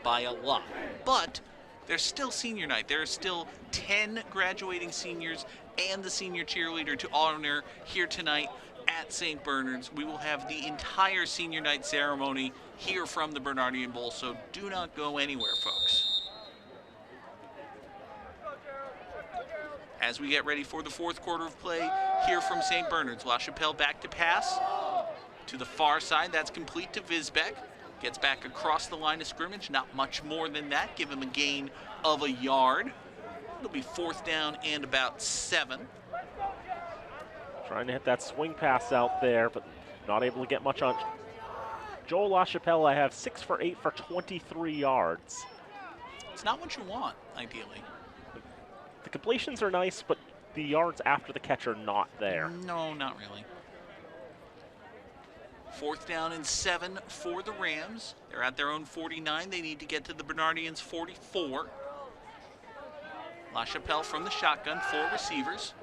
by a lot, but there's still senior night. There are still 10 graduating seniors and the senior cheerleader to honor here tonight at St. Bernard's. We will have the entire senior night ceremony here from the Bernardian Bowl, so do not go anywhere, folks. As we get ready for the fourth quarter of play here from St. Bernard's, LaChapelle back to pass to the far side. That's complete to Visbeck. Gets back across the line of scrimmage. Not much more than that. Give him a gain of a yard. It'll be fourth down and about 7. Trying to hit that swing pass out there, but not able to get much on. Joel LaChapelle, I have 6 for 8 for 23 yards. It's not what you want, ideally. The completions are nice, but the yards after the catch are not there. No, not really. Fourth down and 7 for the Rams. They're at their own 49. They need to get to the Bernardians' 44. LaChapelle from the shotgun, 4 receivers.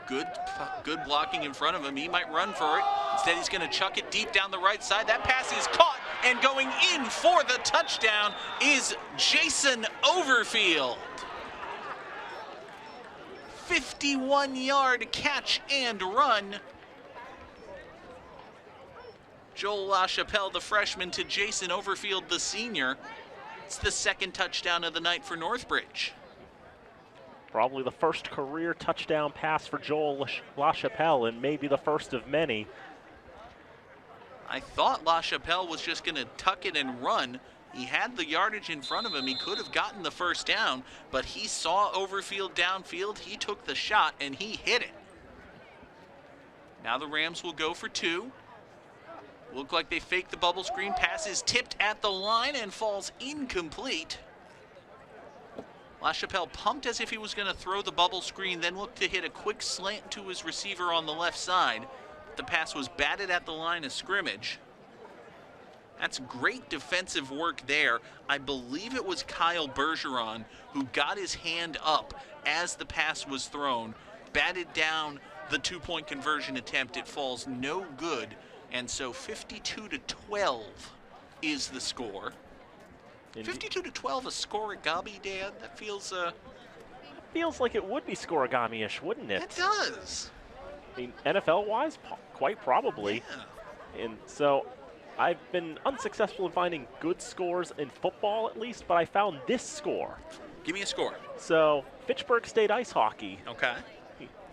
Good blocking in front of him. He might run for it. Instead, he's going to chuck it deep down the right side. That pass is caught, and going in for the touchdown is Jason Overfield. 51-yard catch and run. Joel LaChapelle, the freshman, to Jason Overfield, the senior. It's the second touchdown of the night for Northbridge. Probably the first career touchdown pass for Joel LaChapelle, and maybe the first of many. I thought LaChapelle was just going to tuck it and run. He had the yardage in front of him. He could have gotten the first down, but he saw Overfield downfield. He took the shot, and he hit it. Now the Rams will go for 2. Look like they faked the bubble screen. Pass is tipped at the line and falls incomplete. LaChapelle pumped as if he was going to throw the bubble screen, then looked to hit a quick slant to his receiver on the left side. The pass was batted at the line of scrimmage. That's great defensive work there. I believe it was Kyle Bergeron who got his hand up as the pass was thrown, batted down the 2-point conversion attempt. It falls no good, and so 52-12 is the score. 52-12, a scorigami, Dan? That feels feels like it would be scorigami-ish, wouldn't it? It does. I mean, NFL-wise, quite probably. Yeah. And so I've been unsuccessful in finding good scores in football, at least, but I found this score. Give me a score. So Fitchburg State Ice Hockey. Okay.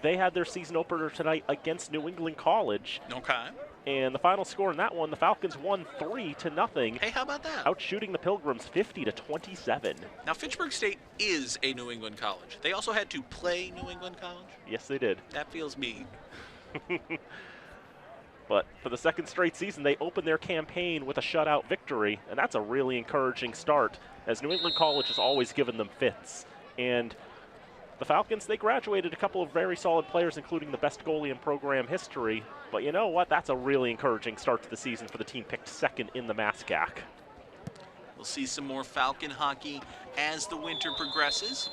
They had their season opener tonight against New England College. Okay. And the final score in that one, the Falcons won 3-0. Hey, how about that? Outshooting the Pilgrims 50-27. Now, Fitchburg State is a New England college. They also had to play New England College. Yes, they did. That feels mean. But for the second straight season, they opened their campaign with a shutout victory, and that's a really encouraging start, as New England College has always given them fits. And the Falcons, they graduated a couple of very solid players, including the best goalie in program history. But you know what? That's a really encouraging start to the season for the team picked second in the MASCAC. We'll see some more Falcon hockey as the winter progresses.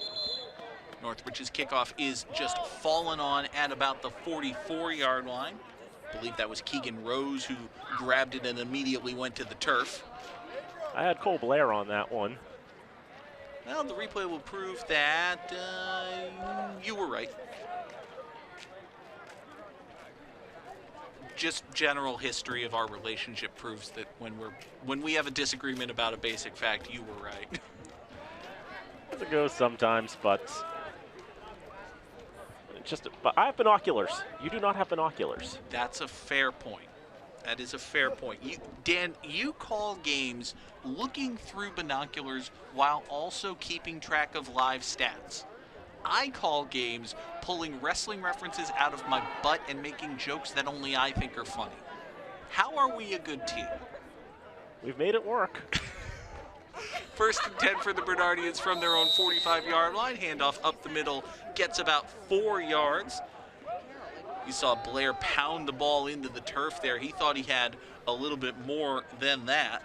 Northbridge's kickoff is just fallen on at about the 44-yard line. I believe that was Keegan Rose who grabbed it and immediately went to the turf. I had Cole Blair on that one. Well, the replay will prove that you were right. Just general history of our relationship proves that when we have a disagreement about a basic fact, you were right. It goes sometimes, but but I have binoculars. You do not have binoculars. That's a fair point. That is a fair point. Dan, you call games looking through binoculars while also keeping track of live stats. I call games pulling wrestling references out of my butt and making jokes that only I think are funny. How are we a good team? We've made it work. First and 10 for the Bernardians from their own 45-yard line. Handoff up the middle, gets about 4 yards. You saw Blair pound the ball into the turf there. He thought he had a little bit more than that.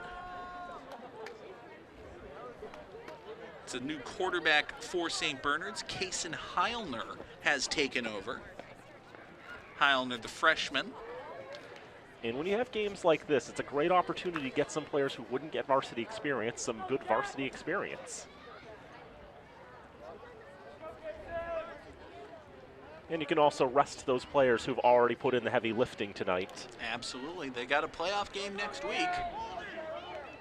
It's a new quarterback for St. Bernard's. Kason Heilner has taken over. Heilner, the freshman. And when you have games like this, it's a great opportunity to get some players who wouldn't get varsity experience, some good varsity experience. And you can also rest those players who've already put in the heavy lifting tonight. Absolutely. They got a playoff game next week.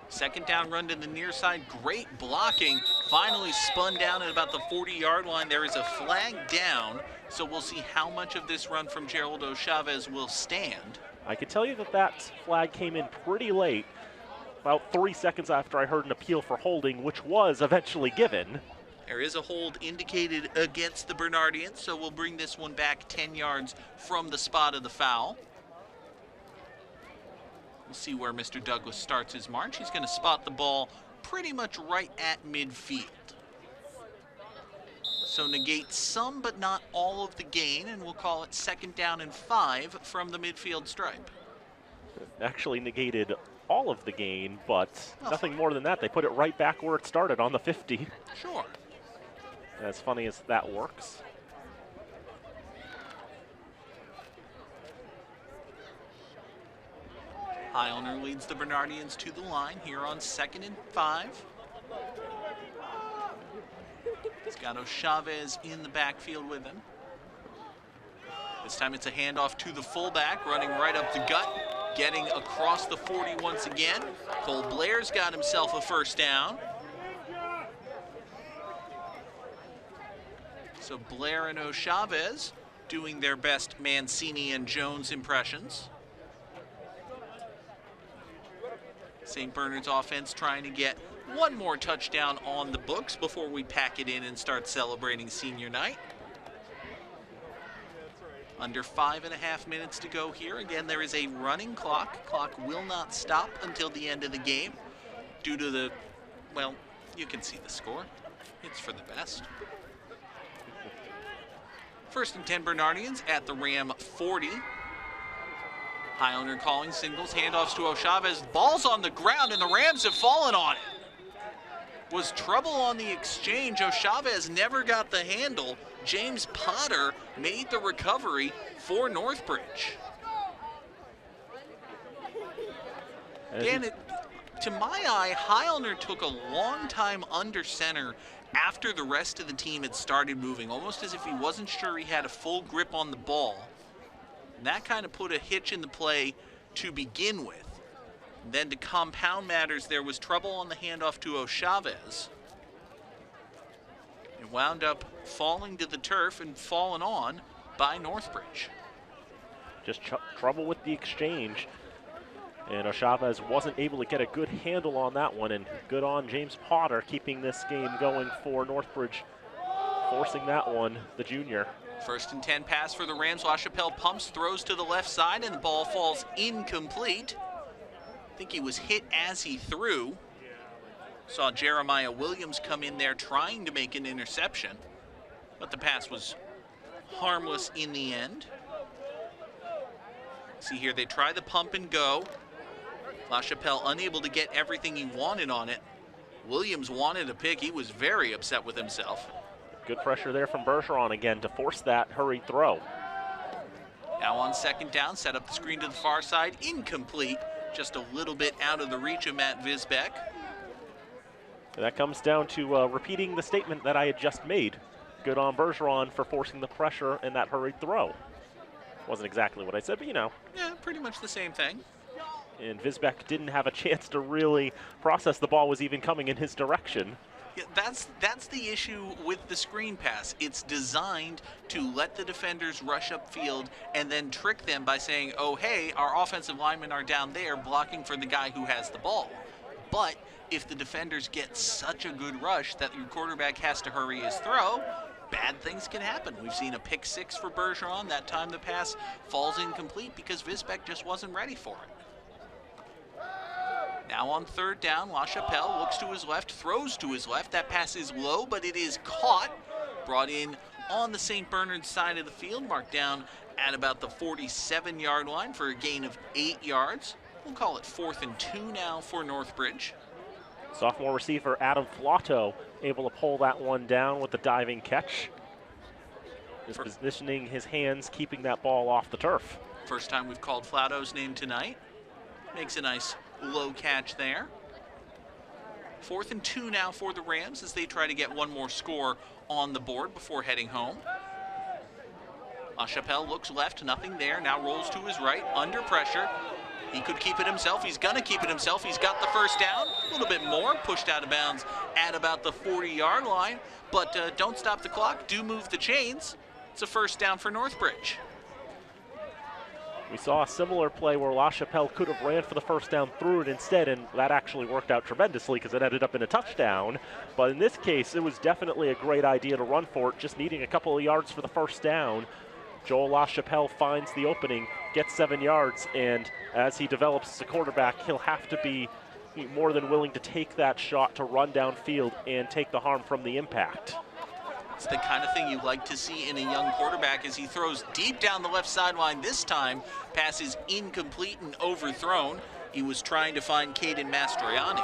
Second down run to the near side. Great blocking. Finally spun down at about the 40-yard line. There is a flag down, so we'll see how much of this run from Geraldo Chavez will stand. I can tell you that that flag came in pretty late, about 3 seconds after I heard an appeal for holding, which was eventually given. There is a hold indicated against the Bernardians, so we'll bring this one back 10 yards from the spot of the foul. We'll see where Mr. Douglas starts his march. He's going to spot the ball pretty much right at midfield. So negate some but not all of the gain, and we'll call it 2nd down and 5 from the midfield stripe. Actually negated all of the gain, but nothing more than that. They put it right back where it started on the 50. Sure. As funny as that works. Heilner leads the Bernardians to the line here on 2nd and 5. He's got Chavez in the backfield with him. This time it's a handoff to the fullback, running right up the gut, getting across the 40 once again. Cole Blair's got himself a first down. So Blair and Chavez doing their best Mancini and Jones impressions. St. Bernard's offense trying to get one more touchdown on the books before we pack it in and start celebrating senior night. Under 5.5 minutes to go here. Again, there is a running clock. Clock will not stop until the end of the game due to the, well, you can see the score. It's for the best. First and 10 Bernardians at the Ram 40. Heilner calling singles, handoffs to Chavez. Ball's on the ground and the Rams have fallen on it. Was trouble on the exchange. Chavez never got the handle. James Potter made the recovery for Northbridge. And to my eye, Heilner took a long time under center after the rest of the team had started moving, almost as if he wasn't sure he had a full grip on the ball. And that kind of put a hitch in the play to begin with. And then to compound matters, there was trouble on the handoff to Chavez. It wound up falling to the turf and fallen on by Northbridge. Just trouble with the exchange. And Chavez wasn't able to get a good handle on that one, and good on James Potter keeping this game going for Northbridge, forcing that one, the junior. First and 10 pass for the Rams. LaChapelle pumps, throws to the left side, and the ball falls incomplete. I think he was hit as he threw. Saw Jeremiah Williams come in there trying to make an interception, but the pass was harmless in the end. See here, they try the pump and go. LaChapelle unable to get everything he wanted on it. Williams wanted a pick. He was very upset with himself. Good pressure there from Bergeron again to force that hurried throw. Now on 2nd down, set up the screen to the far side. Incomplete, just a little bit out of the reach of Matt Visbeck. That comes down to repeating the statement that I had just made. Good on Bergeron for forcing the pressure in that hurried throw. Wasn't exactly what I said, but you know. Yeah, pretty much the same thing. And Visbeck didn't have a chance to really process the ball was even coming in his direction. Yeah, that's the issue with the screen pass. It's designed to let the defenders rush upfield and then trick them by saying, oh, hey, our offensive linemen are down there blocking for the guy who has the ball. But if the defenders get such a good rush that your quarterback has to hurry his throw, bad things can happen. We've seen a pick six for Bergeron. That time the pass falls incomplete because Visbeck just wasn't ready for it. Now on third down, LaChapelle looks to his left, throws to his left. That pass is low, but it is caught. Brought in on the St. Bernard side of the field, marked down at about the 47-yard line for a gain of 8 yards. We'll call it 4th and 2 now for Northbridge. Sophomore receiver Adam Flotto able to pull that one down with the diving catch. Just positioning his hands, keeping that ball off the turf. First time we've called Flotto's name tonight. Makes a nice low catch there. 4th and 2 now for the Rams as they try to get one more score on the board before heading home. LaChapelle looks left, nothing there. Now rolls to his right, under pressure. He could keep it himself. He's going to keep it himself. He's got the first down. A little bit more, pushed out of bounds at about the 40-yard line. But don't stop the clock. Do move the chains. It's a first down for Northbridge. We saw a similar play where LaChapelle could have ran for the first down, threw it instead, and that actually worked out tremendously because it ended up in a touchdown. But in this case, it was definitely a great idea to run for it, just needing a couple of yards for the first down. Joel LaChapelle finds the opening, gets 7 yards, and as he develops as a quarterback, he'll have to be more than willing to take that shot to run downfield and take the harm from the impact. It's the kind of thing you like to see in a young quarterback as he throws deep down the left sideline this time. Pass is incomplete and overthrown. He was trying to find Caden Mastroianni.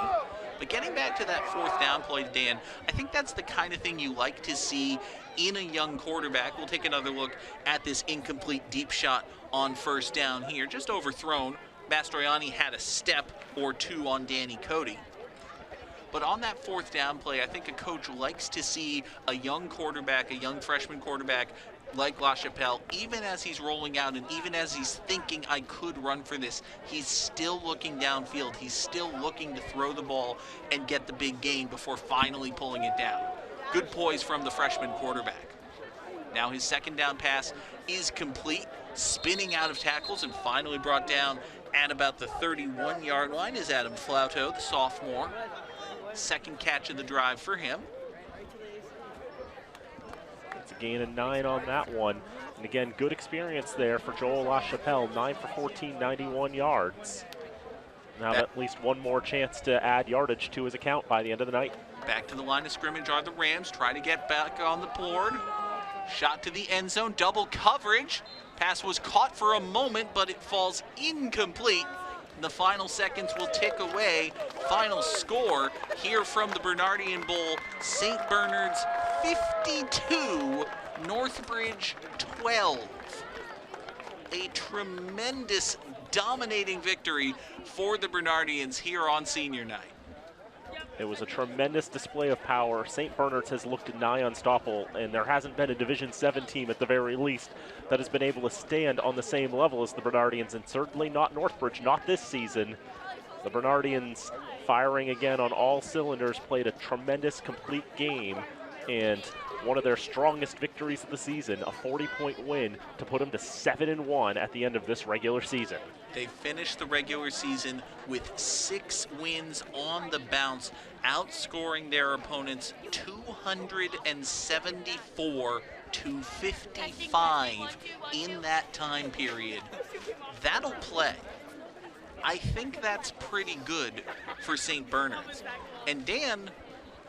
But getting back to that fourth down play, Dan, I think that's the kind of thing you like to see in a young quarterback. We'll take another look at this incomplete deep shot on first down here. Just overthrown. Mastroianni had a step or two on Danny Cody. But on that fourth down play, I think a coach likes to see a young quarterback, a young freshman quarterback like LaChapelle, even as he's rolling out and even as he's thinking, I could run for this, he's still looking downfield. He's still looking to throw the ball and get the big gain before finally pulling it down. Good poise from the freshman quarterback. Now his second down pass is complete, spinning out of tackles and finally brought down at about the 31-yard line is Adam Flauto, the sophomore. Second catch of the drive for him. It's a gain of 9 on that one. And again, good experience there for Joel LaChapelle, 9 for 14, 91 yards. Now at least one more chance to add yardage to his account by the end of the night. Back to the line of scrimmage are the Rams, try to get back on the board. Shot to the end zone, double coverage. Pass was caught for a moment, but it falls incomplete. The final seconds will tick away. Final score here from the Bernardian Bowl, St. Bernard's 52, Northbridge 12. A tremendous, dominating victory for the Bernardians here on senior night. It was a tremendous display of power. St. Bernard's has looked nigh unstoppable, and there hasn't been a Division 7 team at the very least that has been able to stand on the same level as the Bernardians, and certainly not Northbridge, not this season. The Bernardians, firing again on all cylinders, played a tremendous, complete game, and one of their strongest victories of the season, a 40-point win to put them to 7-1 at the end of this regular season. They finished the regular season with 6 wins on the bounce, outscoring their opponents 274 to 55 in that time period. That'll play. I think that's pretty good for St. Bernard's. And Dan,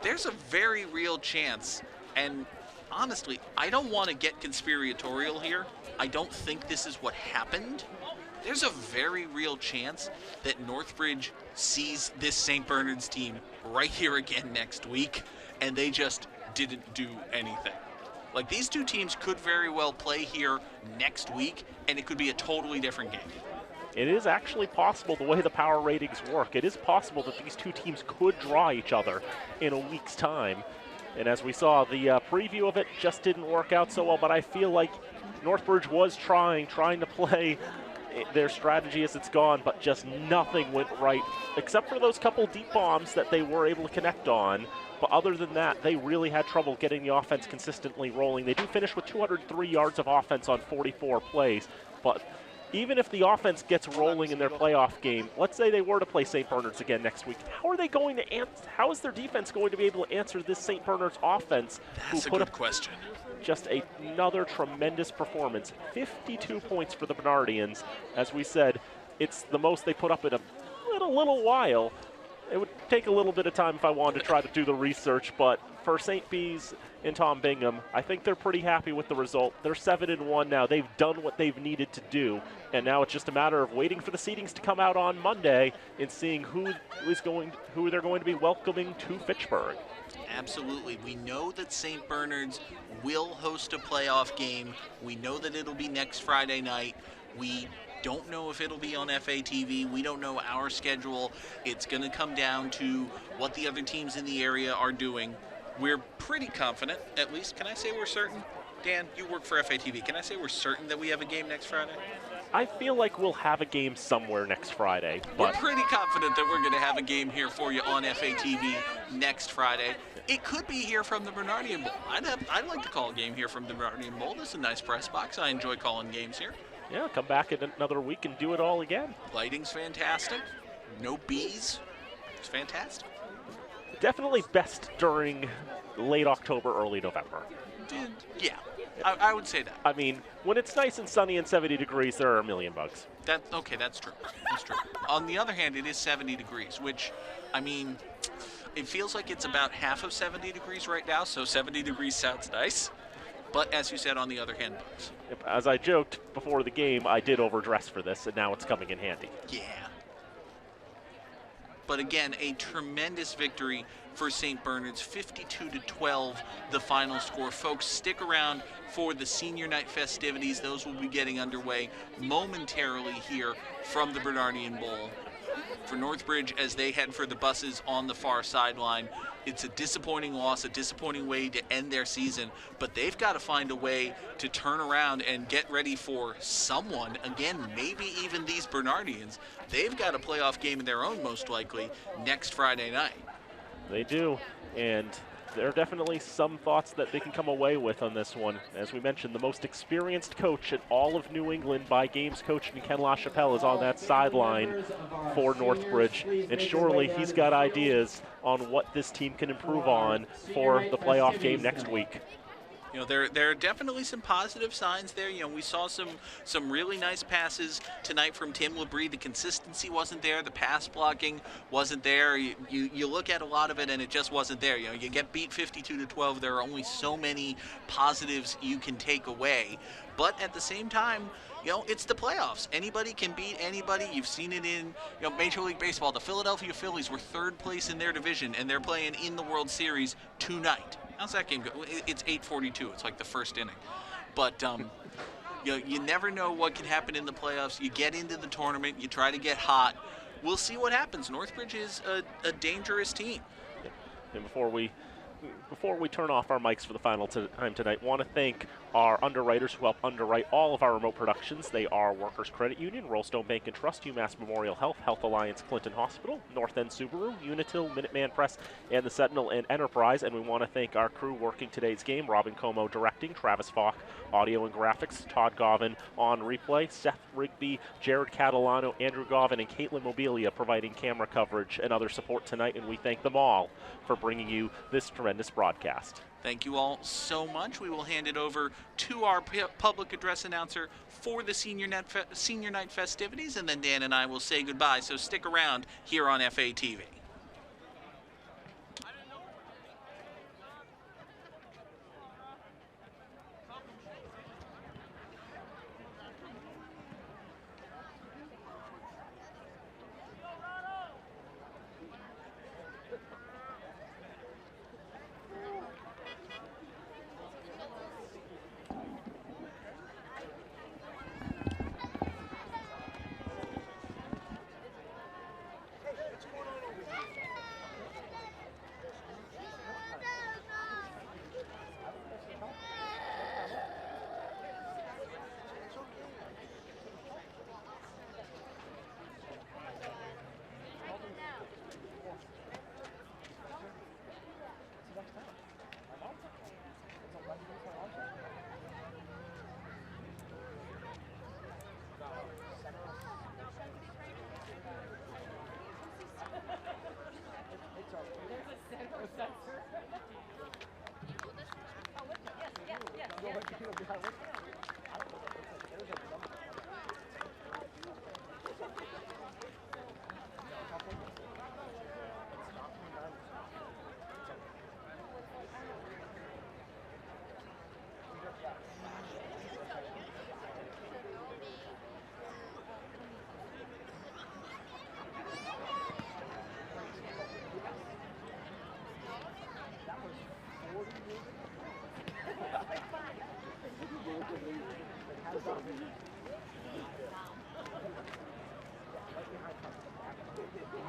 there's a very real chance, and honestly, I don't want to get conspiratorial here. I don't think this is what happened. There's a very real chance that Northbridge sees this St. Bernard's team right here again next week, and they just didn't do anything. Like, these two teams could very well play here next week, and it could be a totally different game. It is actually possible the way the power ratings work. It is possible that these two teams could draw each other in a week's time. And as we saw, the preview of it just didn't work out so well, but I feel like Northbridge was trying to play their strategy as it's gone, but just nothing went right, except for those couple deep bombs that they were able to connect on. But other than that, they really had trouble getting the offense consistently rolling. They do finish with 203 yards of offense on 44 plays, but even if the offense gets rolling in their playoff game, let's say they were to play St. Bernard's again next week, how are they going to how is their defense going to be able to answer this St. Bernard's offense? That's a good question. just another tremendous performance. 52 points for the Bernardians. As we said, it's the most they put up in a little while. It would take a little bit of time if I wanted to try to do the research, but for St. B's and Tom Bingham, I think they're pretty happy with the result. They're 7-1 now. They've done what they've needed to do, and now it's just a matter of waiting for the seedings to come out on Monday and seeing who they're going to be welcoming to Fitchburg. Absolutely. We know that St. Bernard's will host a playoff game. We know that it'll be next Friday night. We don't know if it'll be on FATV. We don't know our schedule. It's going to come down to what the other teams in the area are doing. We're pretty confident, at least. Can I say we're certain? Dan, you work for FATV. Can I say we're certain that we have a game next Friday? I feel like we'll have a game somewhere next Friday. We're pretty confident that we're going to have a game here for you on FATV next Friday. It could be here from the Bernardian Bowl. I'd like to call a game here from the Bernardian Bowl. This is a nice press box. I enjoy calling games here. Yeah, come back in another week and do it all again. Lighting's fantastic. No bees. It's fantastic. Definitely best during late October, early November. Yeah, I would say that. I mean, when it's nice and sunny and 70 degrees, there are a million bugs. Okay, that's true. That's true. On the other hand, it is 70 degrees, which, I mean, it feels like it's about half of 70 degrees right now, so 70 degrees sounds nice. But as you said, on the other hand, bugs. Yep, as I joked before the game, I did overdress for this, and now it's coming in handy. Yeah. But again, a tremendous victory for St. Bernard's, 52-12, the final score. Folks, stick around for the senior night festivities. Those will be getting underway momentarily here from the Bernardian Bowl. For Northbridge, as they head for the buses on the far sideline, it's a disappointing loss, a disappointing way to end their season, but they've got to find a way to turn around and get ready for someone, again, maybe even these Bernardians. They've got a playoff game of their own, most likely, next Friday night. They do, and there are definitely some thoughts that they can come away with on this one. As we mentioned, the most experienced coach in all of New England by games coach Ken LaChapelle is on that sideline for Northbridge, and surely he's got ideas on what this team can improve on for the playoff game next week. You know, there are definitely some positive signs there. You know, we saw some really nice passes tonight from Tim Labrie. The consistency wasn't there. The pass blocking wasn't there. You look at a lot of it, and it just wasn't there. You know, you get beat 52-12. There are only so many positives you can take away. But at the same time, you know, it's the playoffs. Anybody can beat anybody. You've seen it in, you know, Major League Baseball. The Philadelphia Phillies were third place in their division, and they're playing in the World Series tonight. How's that game go? It's 8:42. It's like the first inning. But you know, you never know what can happen in the playoffs. You get into the tournament. You try to get hot. We'll see what happens. Northbridge is a dangerous team. And before we turn off our mics for the final time tonight, want to thank our underwriters who help underwrite all of our remote productions. They are Workers Credit Union, Rollstone Bank and Trust, UMass Memorial Health, Health Alliance Clinton Hospital, North End Subaru, Unitil, Minuteman Press, and the Sentinel and Enterprise. And we want to thank our crew working today's game: Robin Como directing, Travis Falk audio and graphics, Todd Govan on replay, Seth Rigby, Jared Catalano, Andrew Govan, and Caitlin Mobilia providing camera coverage and other support tonight. And we thank them all for bringing you this tremendous broadcast. Thank you all so much. We will hand it over to our public address announcer for the senior night festivities, and then Dan and I will say goodbye. So stick around here on FATV.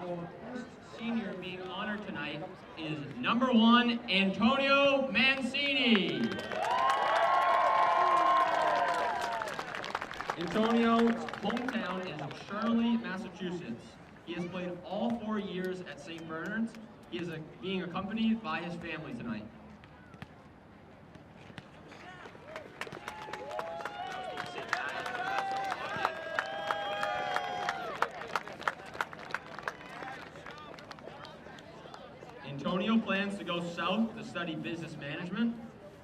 Our first senior being honored tonight is number 1, Antonio Mancini. Antonio's hometown is Shirley, Massachusetts. He has played all 4 years at St. Bernard's. He is being accompanied by his family tonight. Antonio plans to go south to study business management.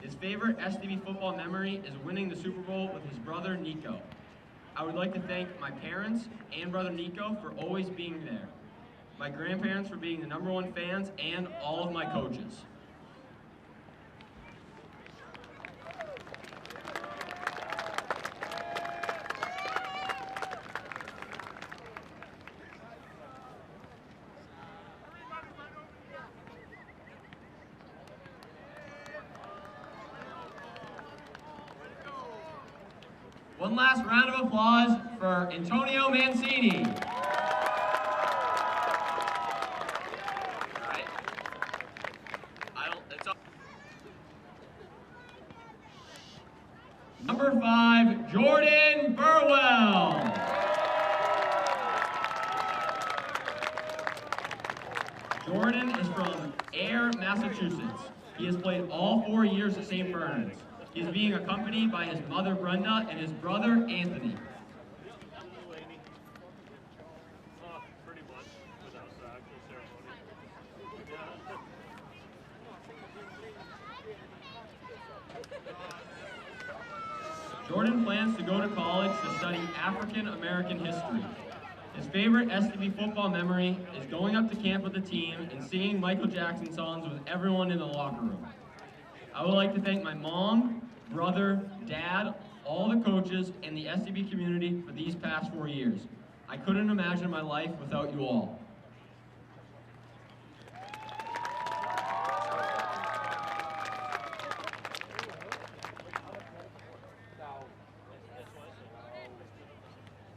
His favorite SDB football memory is winning the Super Bowl with his brother Nico. I would like to thank my parents and brother Nico for always being there, my grandparents for being the #1 fans, and all of my coaches. One last round of applause for Antonio Mancini. All right. Number 5, Jordan Burwell. Jordan is from Ayer, Massachusetts. He has played all 4 years at St. Bernard's. He is being accompanied by his mother Brenda and his brother Anthony. Jordan plans to go to college to study African American history. His favorite SDB football memory is going up to camp with the team and singing Michael Jackson songs with everyone in the locker room. I would like to thank my mom, brother, dad, all the coaches, and the SDB community for these past 4 years. I couldn't imagine my life without you all.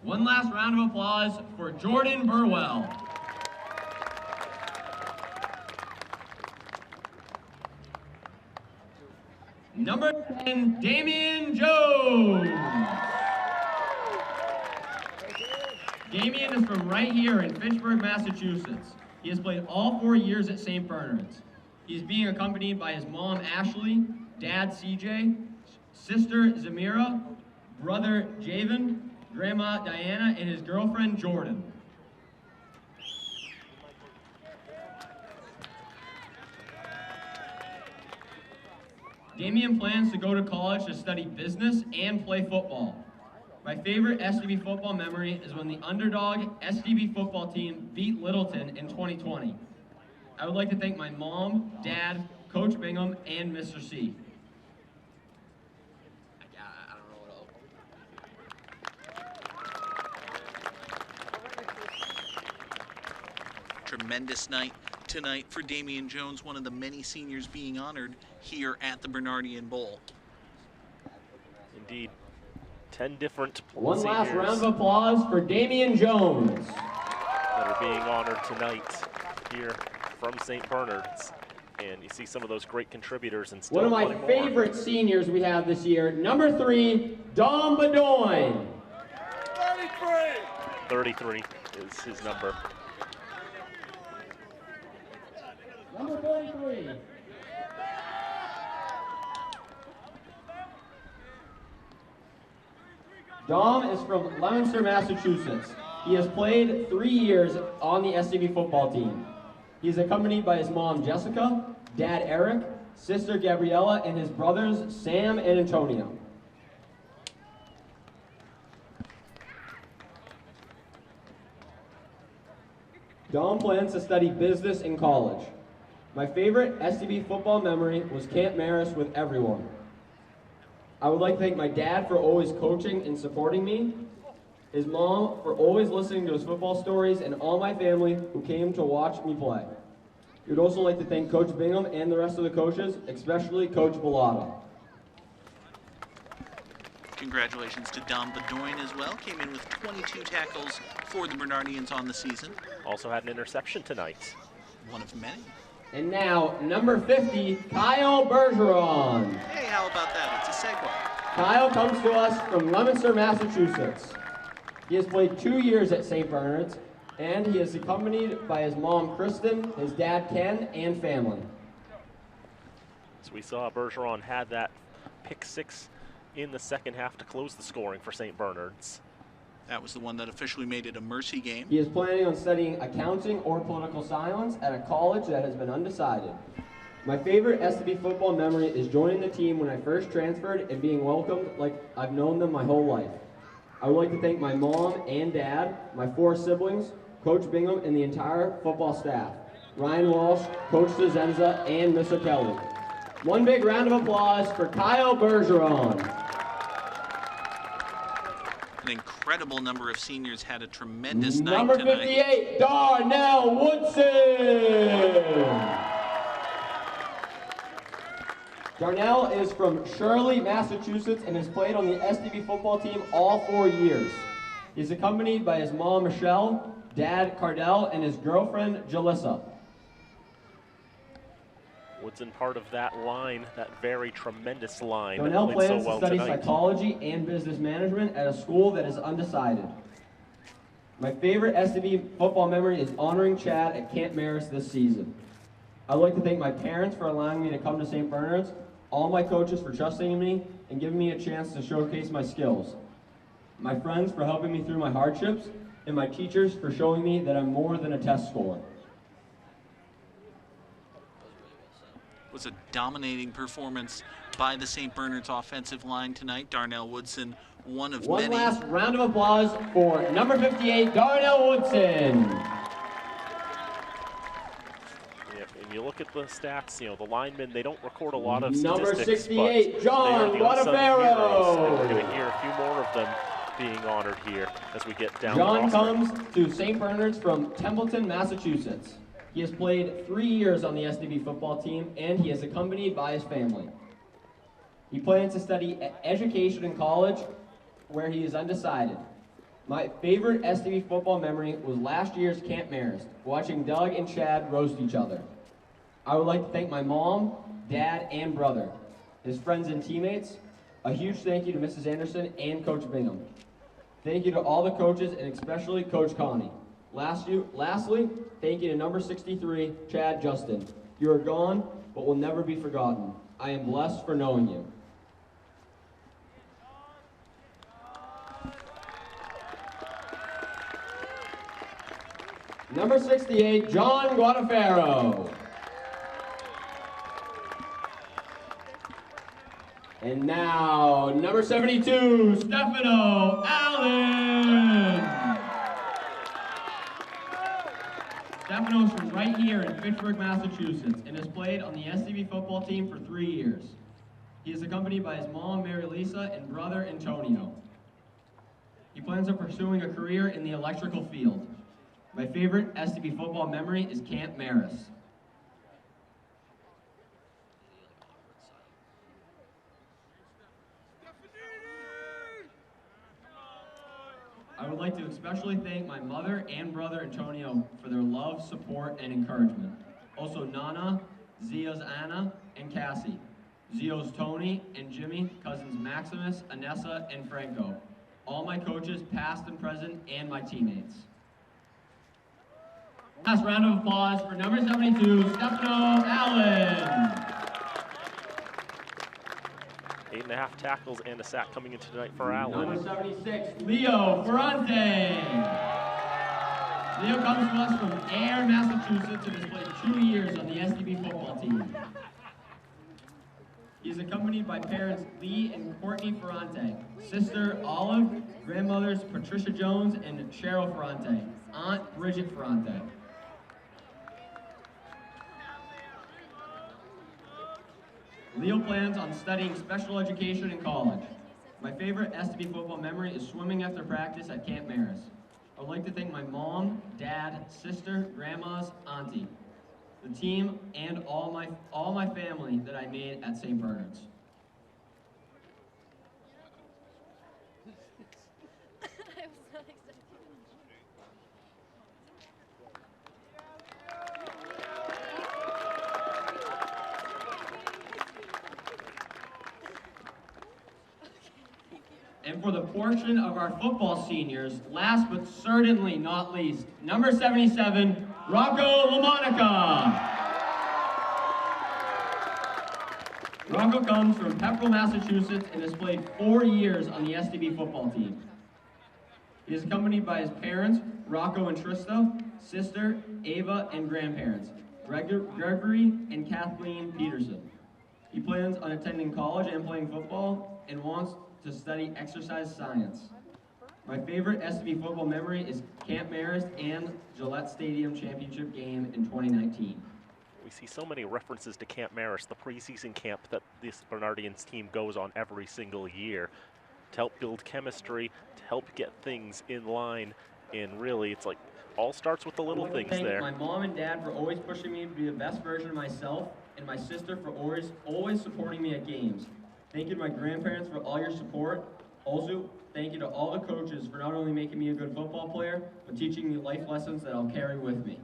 One last round of applause for Jordan Burwell. Number 10, Damian Jones. Damian is from right here in Fitchburg, Massachusetts. He has played all 4 years at St. Bernard's. He is being accompanied by his mom, Ashley, dad, CJ, sister, Zamira, brother, Javen, grandma, Diana, and his girlfriend, Jordan. Damian plans to go to college to study business and play football. My favorite SDB football memory is when the underdog SDB football team beat Littleton in 2020. I would like to thank my mom, dad, Coach Bingham, and Mr. C. Tremendous night tonight for Damian Jones, one of the many seniors being honored here at the Bernardian Bowl. Indeed. 10 different One seniors last round of applause for Damian Jones. that are being honored tonight here from St. Bernard's. And you see some of those great contributors and still One of my favorite seniors we have this year, number 3, Dom Bedoin. 33 is his number. Number 33. Dom is from Leominster, Massachusetts. He has played 3 years on the SDB football team. He is accompanied by his mom, Jessica, dad, Eric, sister, Gabriella, and his brothers, Sam and Antonio. Dom plans to study business in college. My favorite SDB football memory was Camp Maris with everyone. I would like to thank my dad for always coaching and supporting me, his mom for always listening to his football stories, and all my family who came to watch me play. We would also like to thank Coach Bingham and the rest of the coaches, especially Coach Bellata. Congratulations to Dom Bedoin as well. Came in with 22 tackles for the Bernardians on the season. Also had an interception tonight. One of many. And now, number 50, Kyle Bergeron. Hey, how about that? It's a segue. Kyle comes to us from Leominster, Massachusetts. He has played 2 years at St. Bernard's, and he is accompanied by his mom, Kristen, his dad, Ken, and family. As we saw, Bergeron had that pick 6 in the second half to close the scoring for St. Bernard's. That was the one that officially made it a mercy game. He is planning on studying accounting or political science at a college that has been undecided. My favorite STB football memory is joining the team when I first transferred and being welcomed like I've known them my whole life. I would like to thank my mom and dad, my 4 siblings, Coach Bingham, and the entire football staff. Ryan Walsh, Coach Dezenza, and Mr. Kelly. One big round of applause for Kyle Bergeron. An incredible number of seniors had a tremendous night Number tonight. 58, Darnell Woodson. Darnell is from Shirley, Massachusetts, and has played on the STB football team all 4 years. He's accompanied by his mom, Michelle, dad, Cardell, and his girlfriend, Jalissa. Woodson part of that line, that very tremendous line. Darnell that played plans so well to study tonight. psychology and business management at a school that is undecided. My favorite STB football memory is honoring Chad at Camp Maris this season. I'd like to thank my parents for allowing me to come to St. Bernard's, all my coaches for trusting in me and giving me a chance to showcase my skills, my friends for helping me through my hardships, and my teachers for showing me that I'm more than a test score. Was a dominating performance by the St. Bernard's offensive line tonight. Darnell Woodson, one of One many. last round of applause for number 58, Darnell Woodson. Yeah, and you look at the stats, you know, the linemen, they don't record a lot of Number statistics, 68, but John they are the unsung heroes, and we're Guadafero. going to hear a few more of them being honored here as we get down John the roster. comes to St. Bernard's from Templeton, Massachusetts. He has played 3 years on the STB football team, and he is accompanied by his family. He plans to study education in college, where he is undecided. My favorite STB football memory was last year's Camp Marist, watching Doug and Chad roast each other. I would like to thank my mom, dad, and brother, his friends and teammates. A huge thank you to Mrs. Anderson and Coach Bingham. Thank you to all the coaches, and especially Coach Connie. Lastly, thank you to number 63, Chad Justin. You are gone, but will never be forgotten. I am blessed for knowing you. Number 68, John Guadafero. And now, number 72, Stefano Allen. Stefano's from right here in Fitchburg, Massachusetts, and has played on the STB football team for 3 years. He is accompanied by his mom, Mary Lisa, and brother, Antonio. He plans on pursuing a career in the electrical field. My favorite STB football memory is Camp Maris. I would like to especially thank my mother and brother Antonio for their love, support, and encouragement. Also Nana, Zia's Anna, and Cassie. Zio's Tony and Jimmy, cousins Maximus, Anessa, and Franco. All my coaches, past and present, and my teammates. Last round of applause for number 72, Stefano Allen. 8.5 tackles and a sack coming in tonight for Allen. Number 76, Leo Ferrante. Leo comes to us from Ayer, Massachusetts, and has played 2 years on the STB football team. He is accompanied by parents Lee and Courtney Ferrante, sister Olive, grandmothers Patricia Jones and Cheryl Ferrante, aunt Bridget Ferrante. Leo plans on studying special education in college. My favorite STB football memory is swimming after practice at Camp Maris. I would like to thank my mom, dad, sister, grandmas, auntie, the team, and all my family that I made at St. Bernard's. for the portion of our football seniors, last but certainly not least, number 77, Rocco LaMonica. Rocco comes from Pepperell, Massachusetts, and has played 4 years on the SDB football team. He is accompanied by his parents, Rocco and Trista, sister, Ava, and grandparents, Gregory and Kathleen Peterson. He plans on attending college and playing football and wants to study exercise science. My favorite SDB football memory is Camp Marist and Gillette Stadium Championship game in 2019. We see so many references to Camp Marist, the preseason camp that this Bernardians team goes on every single year to help build chemistry, to help get things in line, and really it's like all starts with the little things there. My mom and dad for always pushing me to be the best version of myself, and my sister for always supporting me at games. Thank you to my grandparents for all your support. Also, thank you to all the coaches for not only making me a good football player, but teaching me life lessons that I'll carry with me.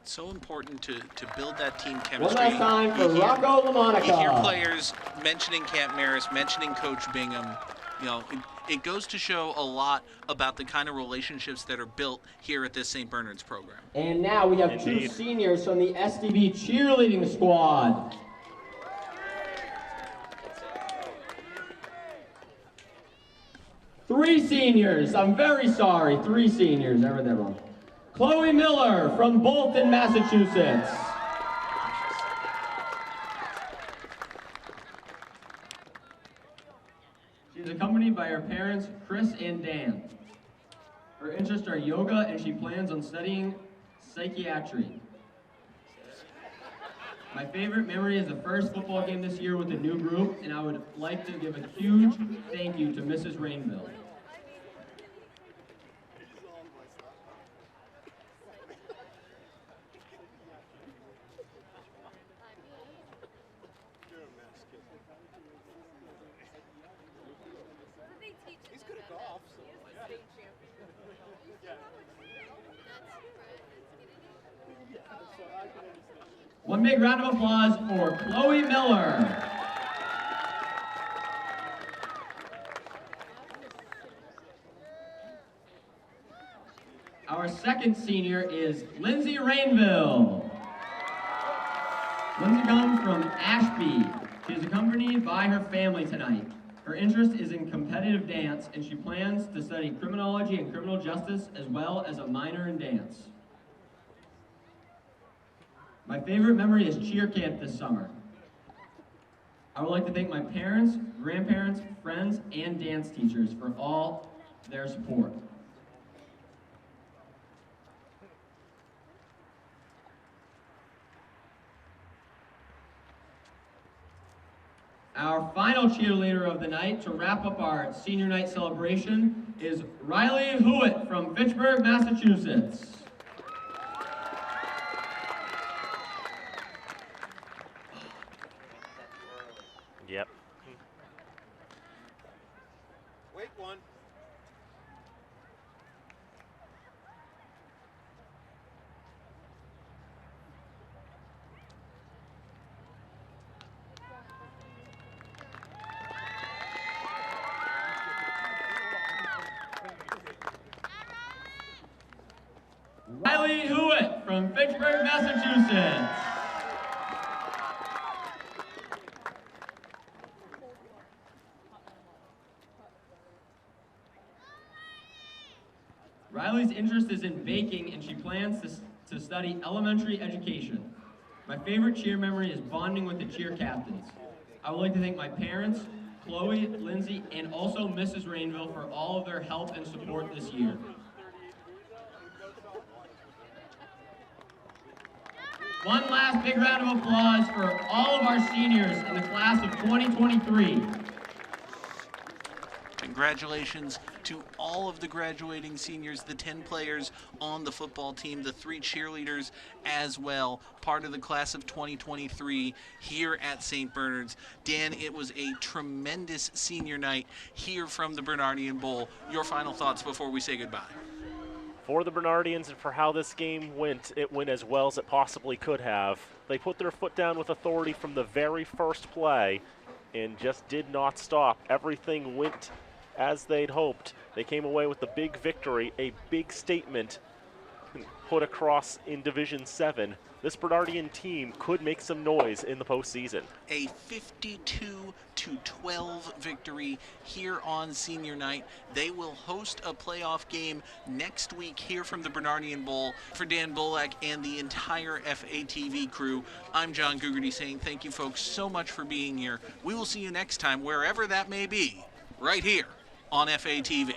So important to build that team chemistry. One last time for Rocco LaMonica. You hear players mentioning Camp Marist, mentioning Coach Bingham. You know, it goes to show a lot about the kind of relationships that are built here at this St. Bernard's program. And now we have two seniors from the SDB cheerleading squad. Three seniors. I'm very sorry. Three seniors. I read that wrong. Chloe Miller from Bolton, Massachusetts. She's accompanied by her parents, Chris and Dan. Her interests are yoga, and she plans on studying psychiatry. My favorite memory is the first football game this year with a new group, and I would like to give a huge thank you to Mrs. Rainville. One big round of applause for Chloe Miller. Our second senior is Lindsay Rainville. Lindsay comes from Ashby. She is accompanied by her family tonight. Her interest is in competitive dance, and she plans to study criminology and criminal justice as well as a minor in dance. My favorite memory is cheer camp this summer. I would like to thank my parents, grandparents, friends, and dance teachers for all their support. Our final cheerleader of the night to wrap up our senior night celebration is Riley Hewitt from Fitchburg, Massachusetts. Yep. Wait one. Riley Hewitt from Fitchburg, Massachusetts. Riley's interest is in baking, and she plans to study elementary education. My favorite cheer memory is bonding with the cheer captains. I would like to thank my parents, Chloe, Lindsay, and also Mrs. Rainville for all of their help and support this year. One last big round of applause for all of our seniors in the class of 2023. Congratulations to all of the graduating seniors, the 10 players on the football team, the 3 cheerleaders as well, part of the class of 2023 here at St. Bernard's. Dan, it was a tremendous senior night here from the Bernardian Bowl. Your final thoughts before we say goodbye. For the Bernardians and for how this game went, it went as well as it possibly could have. They put their foot down with authority from the very first play, and just did not stop. Everything went as they'd hoped. They came away with the big victory, a big statement put across in Division 7. This Bernardian team could make some noise in the postseason. A 52-12 victory here on senior night. They will host a playoff game next week here from the Bernardian Bowl. For Dan Bolak and the entire FATV crew, I'm John Gugerty saying thank you folks so much for being here. We will see you next time, wherever that may be, right here on FATV.